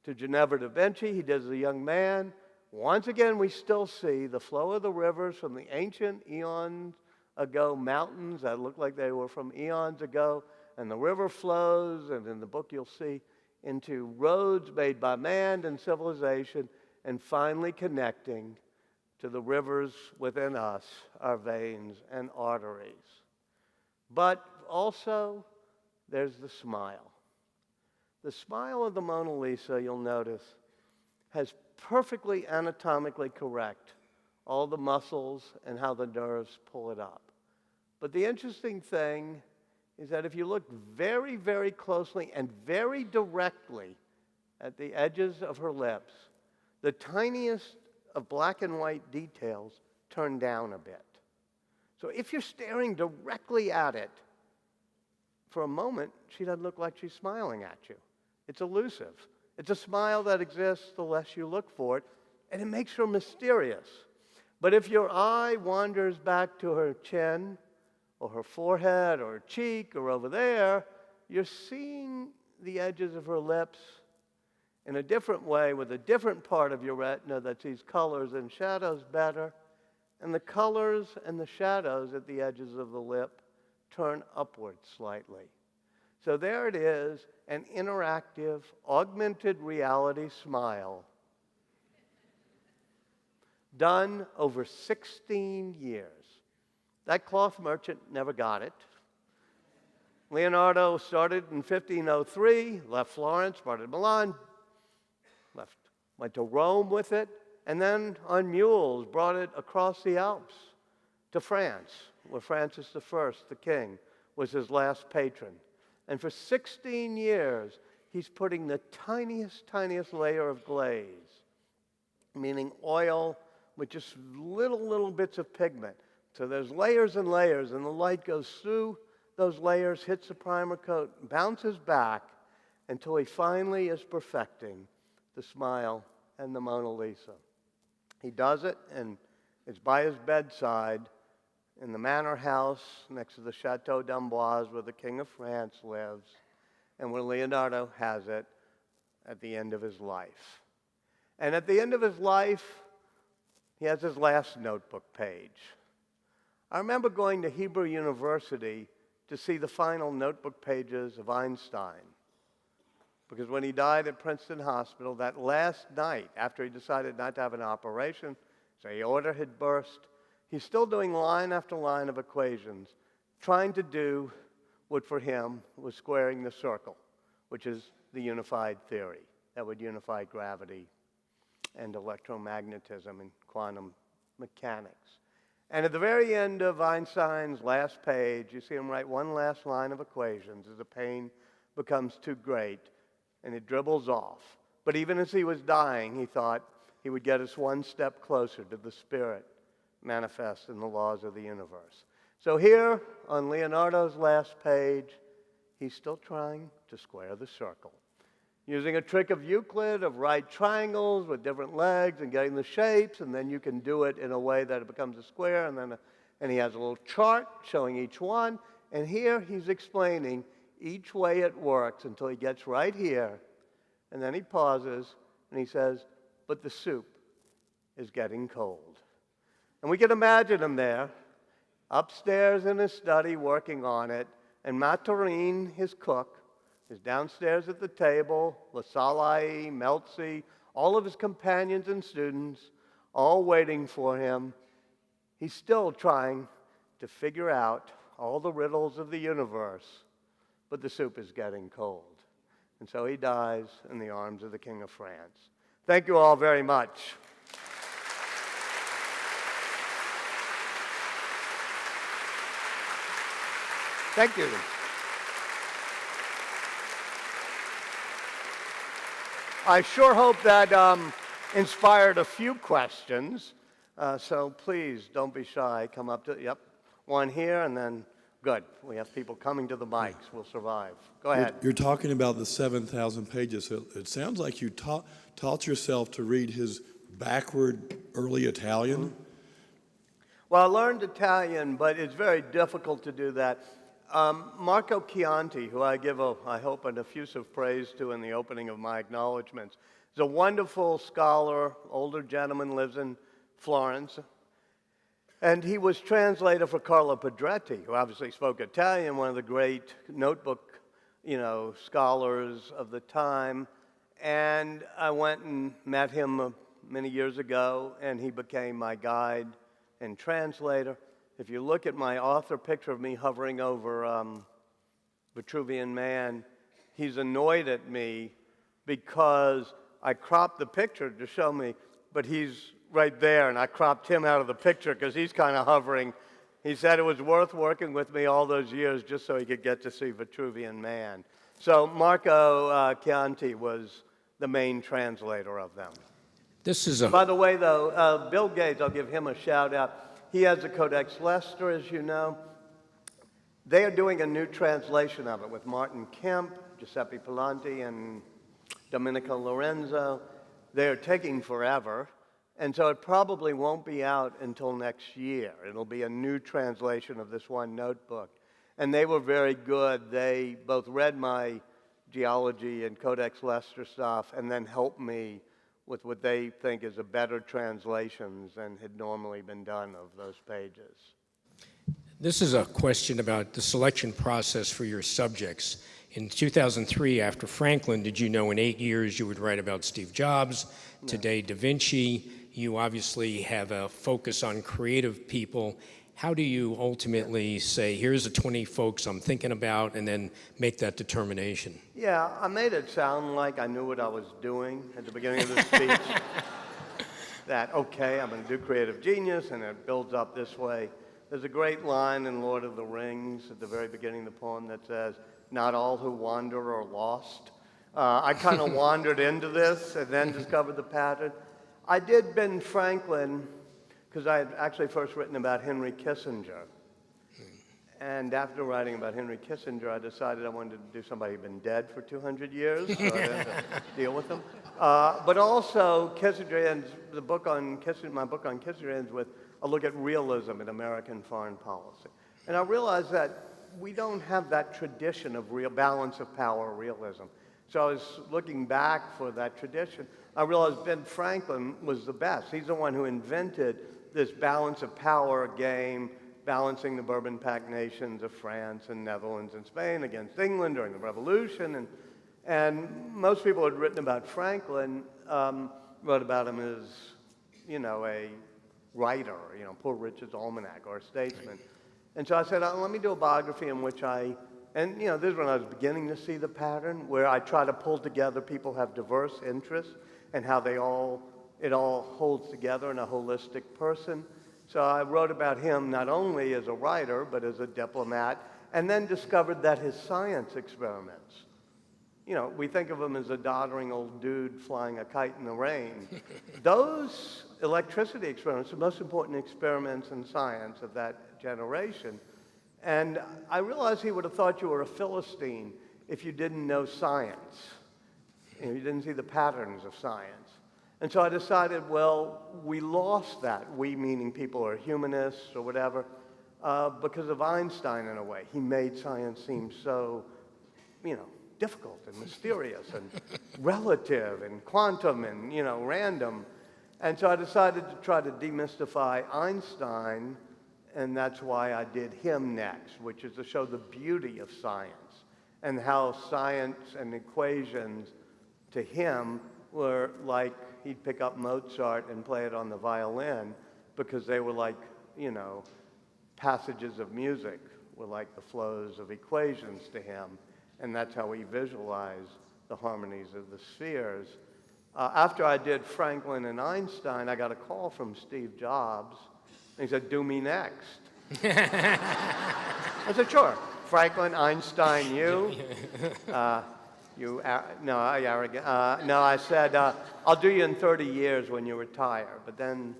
to Ginevra da Vinci he did as a young man. Once again, we still see the flow of the rivers from the ancient eons ago mountains that look like they were from eons ago, and the river flows, and in the book you'll see, into roads made by man and civilization, and finally connecting to the rivers within us, our veins and arteries. But also, there's the smile. The smile of the Mona Lisa, you'll notice, has perfectly anatomically correct all the muscles and how the nerves pull it up. But the interesting thing is that if you look very, very closely and very directly at the edges of her lips, the tiniest of black and white details turn down a bit. So if you're staring directly at it, for a moment, she doesn't look like she's smiling at you. It's elusive. It's a smile that exists the less you look for it, and it makes her mysterious. But if your eye wanders back to her chin, or her forehead, or her cheek, or over there, you're seeing the edges of her lips in a different way with a different part of your retina that sees colors and shadows better. And the colors and the shadows at the edges of the lip turn upward slightly. So there it is, an interactive, augmented reality smile done over 16 years. That cloth merchant never got it. Leonardo started in 1503, left Florence, started Milan, went to Rome with it, and then on mules brought it across the Alps to France, where Francis I, the king, was his last patron. And for 16 years, he's putting the tiniest, tiniest layer of glaze, meaning oil with just little bits of pigment. So there's layers and layers, and the light goes through those layers, hits the primer coat, bounces back until he finally is perfecting the smile and the Mona Lisa. He does it, and it's by his bedside in the manor house next to the Chateau d'Amboise where the King of France lives, and where Leonardo has it at the end of his life. And at the end of his life, he has his last notebook page. I remember going to Hebrew University to see the final notebook pages of Einstein, because when he died at Princeton Hospital that last night, after he decided not to have an operation, so the aorta had burst, he's still doing line after line of equations, trying to do what for him was squaring the circle, which is the unified theory that would unify gravity and electromagnetism and quantum mechanics. And at the very end of Einstein's last page, you see him write one last line of equations as the pain becomes too great, and it dribbles off. But even as he was dying, he thought he would get us one step closer to the spirit manifest in the laws of the universe. So here, on Leonardo's last page, he's still trying to square the circle, using a trick of Euclid of right triangles with different legs and getting the shapes, and then you can do it in a way that it becomes a square, and he has a little chart showing each one, and here he's explaining each way it works until he gets right here, and then he pauses, and he says, but the soup is getting cold. And we can imagine him there, upstairs in his study working on it, and Maturine, his cook, is downstairs at the table, La Salle, Melzi, all of his companions and students, all waiting for him. He's still trying to figure out all the riddles of the universe, but the soup is getting cold. And so he dies in the arms of the King of France. Thank you all very much. Thank you. I sure hope that inspired a few questions. So please don't be shy. Come up to, one here, and then, good. We have people coming to the mics. We'll survive. Go ahead. You're talking about the 7,000 pages. It sounds like you taught yourself to read his backward early Italian. Mm-hmm. Well, I learned Italian, but it's very difficult to do that. Marco Chianti, who I give, I hope, an effusive praise to in the opening of my acknowledgments, is a wonderful scholar, older gentleman, lives in Florence. And he was translator for Carlo Pedretti, who obviously spoke Italian, one of the great notebook scholars of the time. And I went and met him many years ago, and he became my guide and translator. If you look at my author picture of me hovering over Vitruvian Man, he's annoyed at me because I cropped the picture to show me, but he's right there, and I cropped him out of the picture because he's kind of hovering. He said it was worth working with me all those years just so he could get to see Vitruvian Man. So Marco Chianti was the main translator of them. By the way, though, Bill Gates, I'll give him a shout out. He has the Codex Leicester, as you know. They are doing a new translation of it with Martin Kemp, Giuseppe Pallanti, and Domenico Lorenzo. They are taking forever, and so it probably won't be out until next year. It'll be a new translation of this one notebook. And they were very good. They both read my geology and Codex Leicester stuff and then helped me with what they think is a better translations than had normally been done of those pages. This is a question about the selection process for your subjects. In 2003, after Franklin, did you know in 8 years you would write about Steve Jobs? No. Today, Da Vinci. You obviously have a focus on creative people. How do you ultimately say, here's the 20 folks I'm thinking about, and then make that determination? Yeah, I made it sound like I knew what I was doing at the beginning of the speech. That, okay, I'm going to do creative genius, and it builds up this way. There's a great line in Lord of the Rings at the very beginning of the poem that says, not all who wander are lost. I kind of wandered into this and then discovered the pattern. I did Ben Franklin because I had actually first written about Henry Kissinger. And after writing about Henry Kissinger, I decided I wanted to do somebody who'd been dead for 200 years, so I didn't have to deal with them. But also, Kissinger ends, my book on Kissinger ends with a look at realism in American foreign policy. And I realized that we don't have that tradition of real balance of power realism. So I was looking back for that tradition. I realized Ben Franklin was the best. He's the one who invented this balance of power game, balancing the Bourbon Pact nations of France and Netherlands and Spain against England during the Revolution. And most people who had written about Franklin wrote about him as, a writer, Poor Richard's Almanac or a statesman. And so I said, let me do a biography in which and this is when I was beginning to see the pattern, where I try to pull together people who have diverse interests and how it all holds together in a holistic person. So I wrote about him not only as a writer, but as a diplomat, and then discovered that his science experiments, we think of him as a doddering old dude flying a kite in the rain. Those electricity experiments are the most important experiments in science of that generation. And I realized he would have thought you were a Philistine if you didn't know science. You didn't see the patterns of science. And so I decided, well, we lost that, we meaning people are humanists or whatever, because of Einstein in a way. He made science seem so, difficult and mysterious and relative and quantum and, random. And so I decided to try to demystify Einstein, and that's why I did him next, which is to show the beauty of science and how science and equations to him were like he'd pick up Mozart and play it on the violin because they were like, passages of music were like the flows of equations to him, and that's how he visualized the harmonies of the spheres. After I did Franklin and Einstein, I got a call from Steve Jobs. And he said, do me next. I said, sure. Franklin, Einstein, you. Arrogant. No, I said, I'll do you in 30 years when you retire. But then,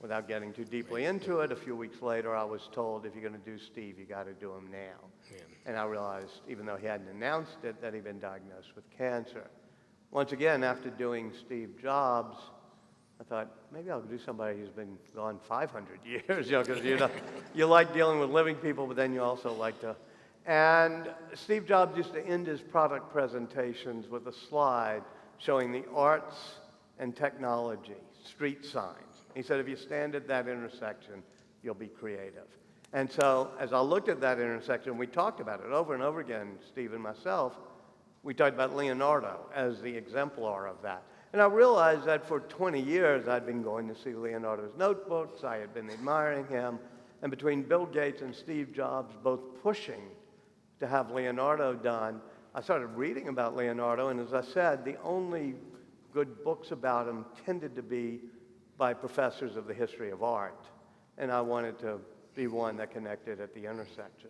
without getting too deeply into it, a few weeks later, I was told, if you're going to do Steve, you got to do him now. Yeah. And I realized, even though he hadn't announced it, that he'd been diagnosed with cancer. Once again, after doing Steve Jobs, I thought, maybe I'll do somebody who's been gone 500 years, because you like dealing with living people, but then you also like to. And Steve Jobs used to end his product presentations with a slide showing the arts and technology, street signs. He said, if you stand at that intersection, you'll be creative. And so as I looked at that intersection, we talked about it over and over again, Steve and myself. We talked about Leonardo as the exemplar of that. And I realized that for 20 years, I'd been going to see Leonardo's notebooks. I had been admiring him. And between Bill Gates and Steve Jobs both pushing to have Leonardo done, I started reading about Leonardo. And as I said, the only good books about him tended to be by professors of the history of art. And I wanted to be one that connected at the intersection.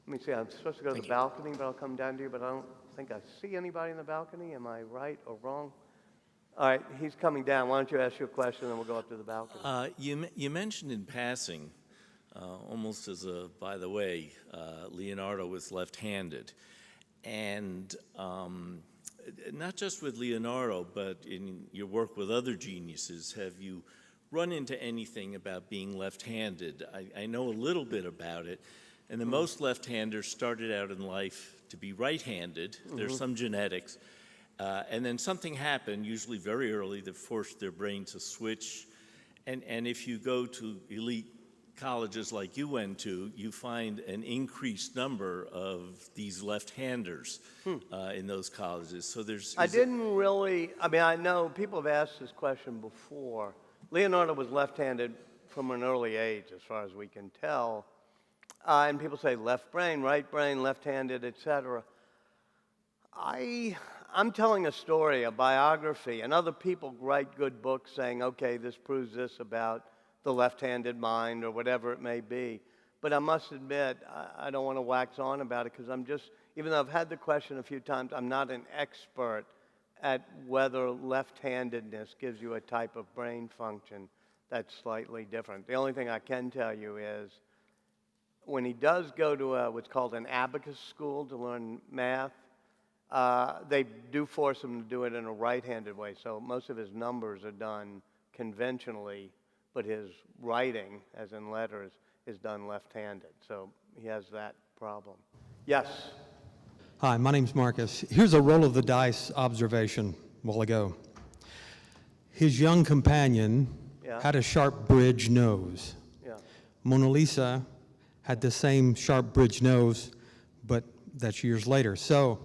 Let me see, I'm supposed to go to the balcony, but I'll come down to you, but I don't think I see anybody in the balcony. Am I right or wrong? All right, he's coming down. Why don't you ask your question, and we'll go up to the balcony. You mentioned in passing, almost as a by the way, Leonardo was left-handed. And not just with Leonardo, but in your work with other geniuses, have you run into anything about being left-handed? I know a little bit about it, and most left-handers started out in life to be right-handed. There's some genetics, and then something happened, usually very early, that forced their brain to switch. And if you go to elite colleges like you went to, you find an increased number of these left-handers in those colleges. So I mean, I know people have asked this question before. Leonardo was left-handed from an early age, as far as we can tell. And people say left brain, left-handed, etc. I'm telling a story, a biography, and other people write good books saying, okay, this proves this about the left-handed mind or whatever it may be. But I must admit, I don't want to wax on about it because even though I've had the question a few times, I'm not an expert at whether left-handedness gives you a type of brain function that's slightly different. The only thing I can tell you is when he does go to what's called an abacus school to learn math, they do force him to do it in a right-handed way. So most of his numbers are done conventionally, but his writing, as in letters, is done left-handed. So he has that problem. Yes? Hi, my name's Marcus. Here's a roll of the dice observation a while ago. His young companion had a sharp bridge nose. Yeah. Mona Lisa had the same sharp bridge nose, but that's years later. So,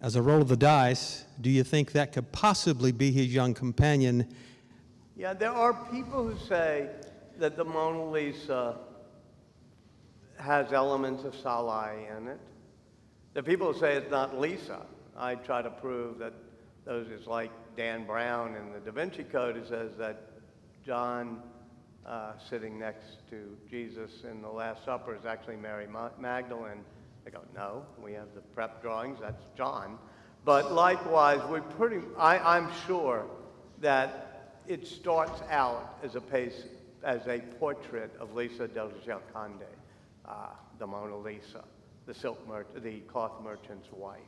as a roll of the dice, do you think that could possibly be his young companion? Yeah, there are people who say that the Mona Lisa has elements of Salai in it. There are people who say it's not Lisa. I try to prove that those is like Dan Brown in the Da Vinci Code, who says that John sitting next to Jesus in the Last Supper is actually Mary Magdalene. They go, no, we have the prep drawings, that's John. But likewise, I'm sure that it starts out as a portrait of Lisa del Gioconde, the Mona Lisa, the cloth merchant's wife.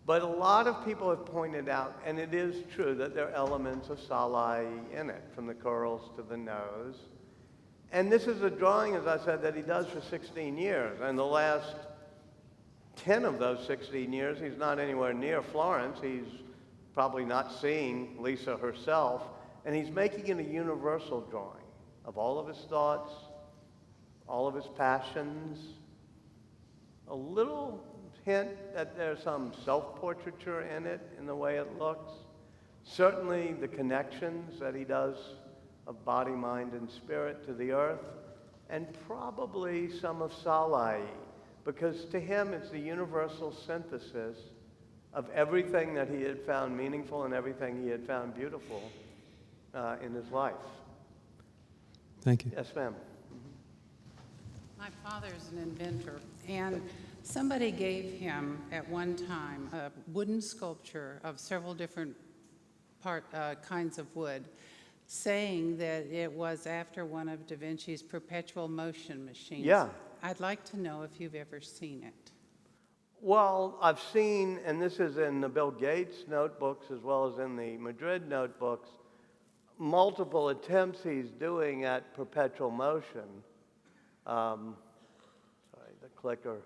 But a lot of people have pointed out, and it is true, that there are elements of Salai in it, from the curls to the nose. And this is a drawing, as I said, that he does for 16 years. And the last 10 of those 16 years, he's not anywhere near Florence. He's probably not seeing Lisa herself. And he's making it a universal drawing of all of his thoughts, all of his passions, a little hint that there's some self-portraiture in it, in the way it looks. Certainly the connections that he does of body, mind, and spirit to the earth, and probably some of Salai, because to him it's the universal synthesis of everything that he had found meaningful and everything he had found beautiful in his life. Thank you. Yes, ma'am. My father's an inventor, and somebody gave him at one time a wooden sculpture of several different kinds of wood, saying that it was after one of Da Vinci's perpetual motion machines. Yeah. I'd like to know if you've ever seen it. Well, I've seen, and this is in the Bill Gates notebooks as well as in the Madrid notebooks, multiple attempts he's doing at perpetual motion. Sorry, the clicker.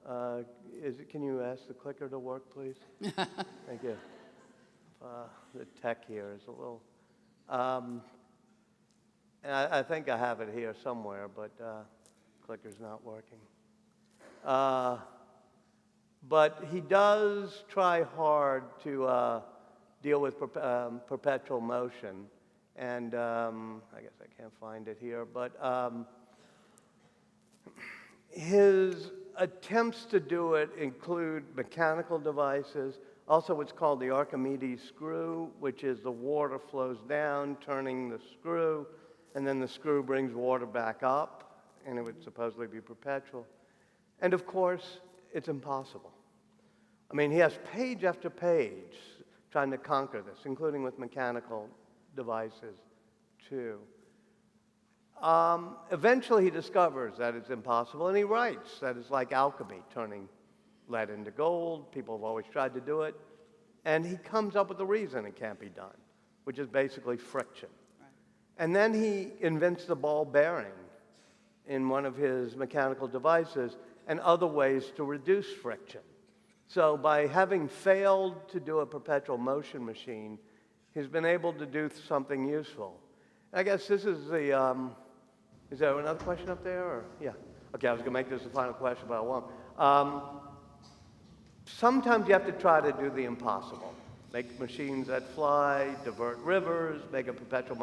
Can you ask the clicker to work, please? Thank you. The tech here is a little... And I think I have it here somewhere, but clicker's not working. But he does try hard to deal with perpetual motion. And I guess I can't find it here, but his attempts to do it include mechanical devices, also what's called the Archimedes screw, which is the water flows down, turning the screw, and then the screw brings water back up, and it would supposedly be perpetual. And of course, it's impossible. I mean, he has page after page trying to conquer this, including with mechanical devices, too. Eventually, he discovers that it's impossible, and he writes that it's like alchemy, turning lead into gold. People have always tried to do it. And he comes up with a reason it can't be done, which is basically friction. Right. And then he invents the ball bearing in one of his mechanical devices and other ways to reduce friction. So by having failed to do a perpetual motion machine, he's been able to do something useful. I guess this is the, is there another question up there? Or? Yeah. Okay, I was going to make this the final question, but I won't. Sometimes you have to try to do the impossible. Make machines that fly, divert rivers, make a perpetual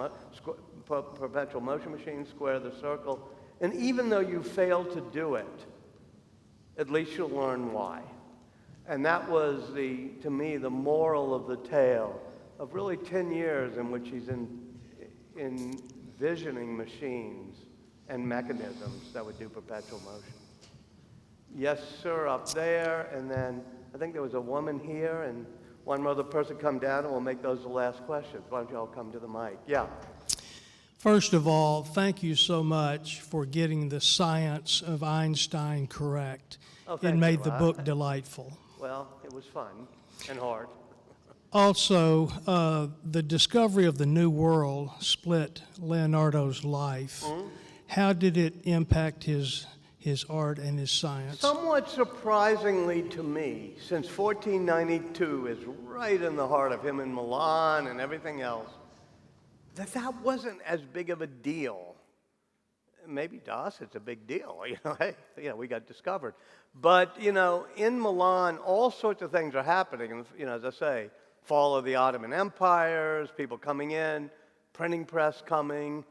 motion machine, square the circle. And even though you fail to do it, at least you'll learn why. And that was, to me, the moral of the tale of really 10 years in which he's envisioning machines and mechanisms that would do perpetual motion. Yes, sir, up there, and then I think there was a woman here, and one other person come down, and we'll make those the last questions. Why don't you all come to the mic? Yeah. First of all, thank you so much for getting the science of Einstein correct. Oh, it made the book delightful. Well, it was fun and hard. Also, the discovery of the New World split Leonardo's life. Mm-hmm. How did it impact his art and his science? Somewhat surprisingly to me, since 1492 is right in the heart of him in Milan and everything else, that wasn't as big of a deal. Maybe to us it's a big deal, hey, we got discovered. But, in Milan, all sorts of things are happening. And, as I say, fall of the Ottoman empires, people coming in, printing press coming.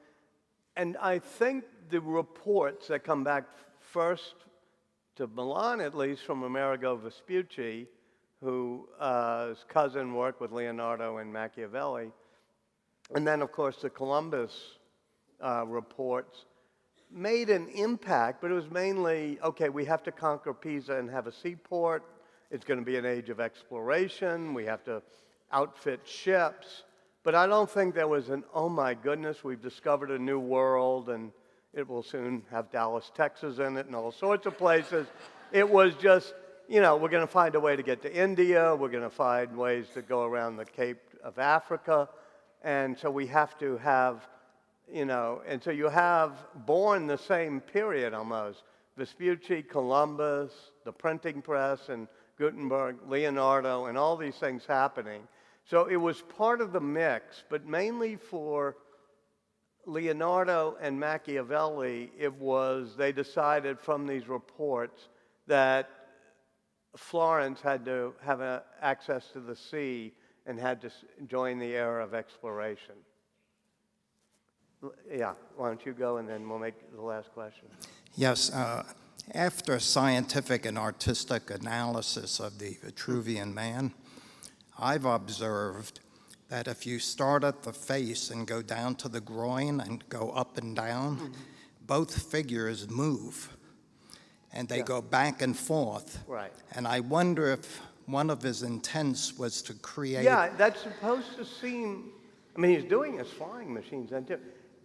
And I think the reports that come back first to Milan, at least, from Amerigo Vespucci, whose cousin worked with Leonardo and Machiavelli, and then, of course, the Columbus reports, made an impact, but it was mainly, okay, we have to conquer Pisa and have a seaport. It's going to be an age of exploration. We have to outfit ships. But I don't think there was an, oh my goodness, we've discovered a new world and it will soon have Dallas, Texas in it and all sorts of places. It was just, we're going to find a way to get to India. We're going to find ways to go around the Cape of Africa. And so we have to have, and so you have born the same period almost. Vespucci, Columbus, the printing press, and Gutenberg, Leonardo, and all these things happening. So it was part of the mix, but mainly for Leonardo and Machiavelli, they decided from these reports that Florence had to have access to the sea and had to join the era of exploration. Yeah, why don't you go and then we'll make the last question. Yes, after scientific and artistic analysis of the Vitruvian Man, I've observed that if you start at the face and go down to the groin and go up and down, both figures move, and they go back and forth. Right. And I wonder if one of his intents was to create... Yeah, that's supposed to seem... he's doing his flying machines.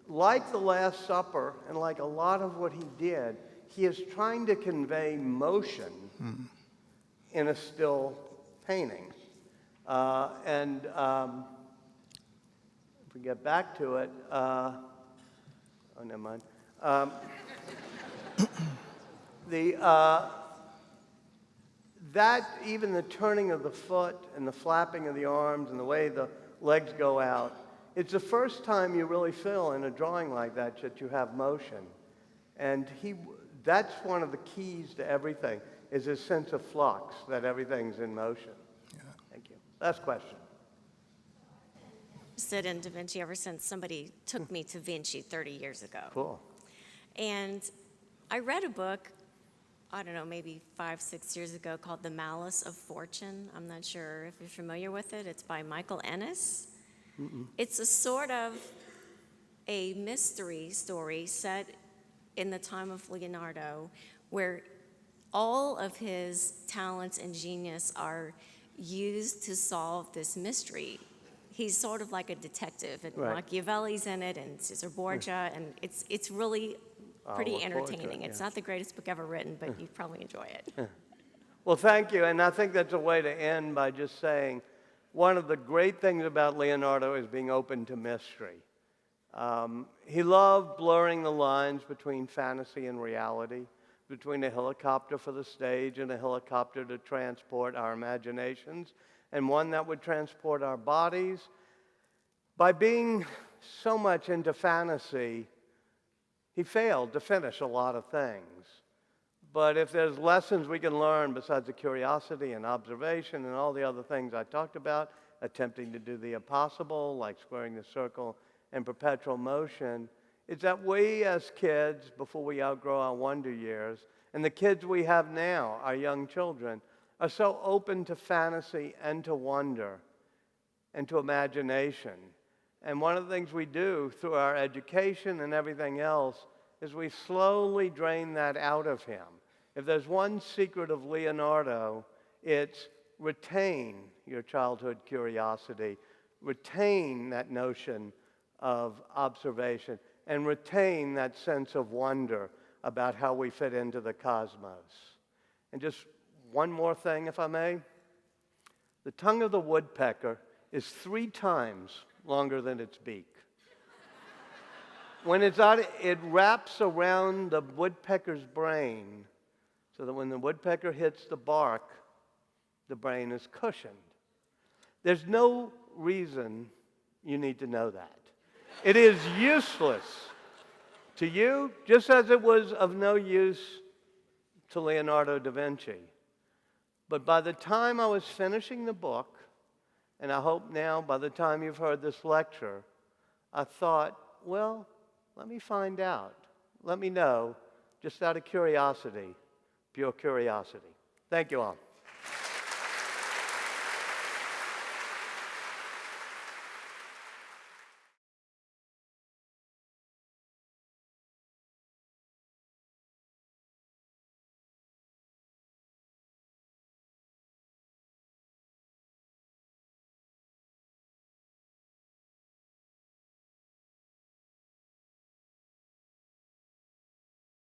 Like the Last Supper, and like a lot of what he did, he is trying to convey motion in a still painting. If we get back to it, never mind. Even the turning of the foot and the flapping of the arms and the way the legs go out It's the first time you really feel in a drawing like that you have motion. And that's one of the keys to everything, is a sense of flux, that everything's in motion. Yeah. Thank you. Last question. Interested in Da Vinci ever since somebody took me to Vinci 30 years ago. Cool. And I read a book, I don't know, maybe 5, 6 years ago called The Malice of Fortune. I'm not sure if you're familiar with it. It's by Michael Ennis. It's a sort of a mystery story set in the time of Leonardo, where all of his talents and genius are used to solve this mystery. He's sort of like a detective, and Right. Machiavelli's in it, and Caesar Borgia, and it's really pretty look forward to it, entertaining. It's yeah. not the greatest book ever written, but you'd probably enjoy it. Well, thank you. And I think that's a way to end by just saying one of the great things about Leonardo is being open to mystery. He loved blurring the lines between fantasy and reality, between a helicopter for the stage and a helicopter to transport our imaginations, and one that would transport our bodies. By being so much into fantasy, he failed to finish a lot of things. But if there's lessons we can learn besides the curiosity and observation and all the other things I talked about, attempting to do the impossible, like squaring the circle and perpetual motion, it's that we as kids, before we outgrow our wonder years, and the kids we have now, our young children, are so open to fantasy and to wonder and to imagination. And one of the things we do through our education and everything else is we slowly drain that out of him. If there's one secret of Leonardo, it's retain your childhood curiosity, retain that notion of observation, and retain that sense of wonder about how we fit into the cosmos. And just one more thing, if I may. The tongue of the woodpecker is 3 times longer than its beak. When it's out, it wraps around the woodpecker's brain so that when the woodpecker hits the bark, the brain is cushioned. There's no reason you need to know that. It is useless to you, just as it was of no use to Leonardo da Vinci. But by the time I was finishing the book, and I hope now by the time you've heard this lecture, I thought, well, let me find out. Let me know, just out of curiosity, pure curiosity. Thank you all.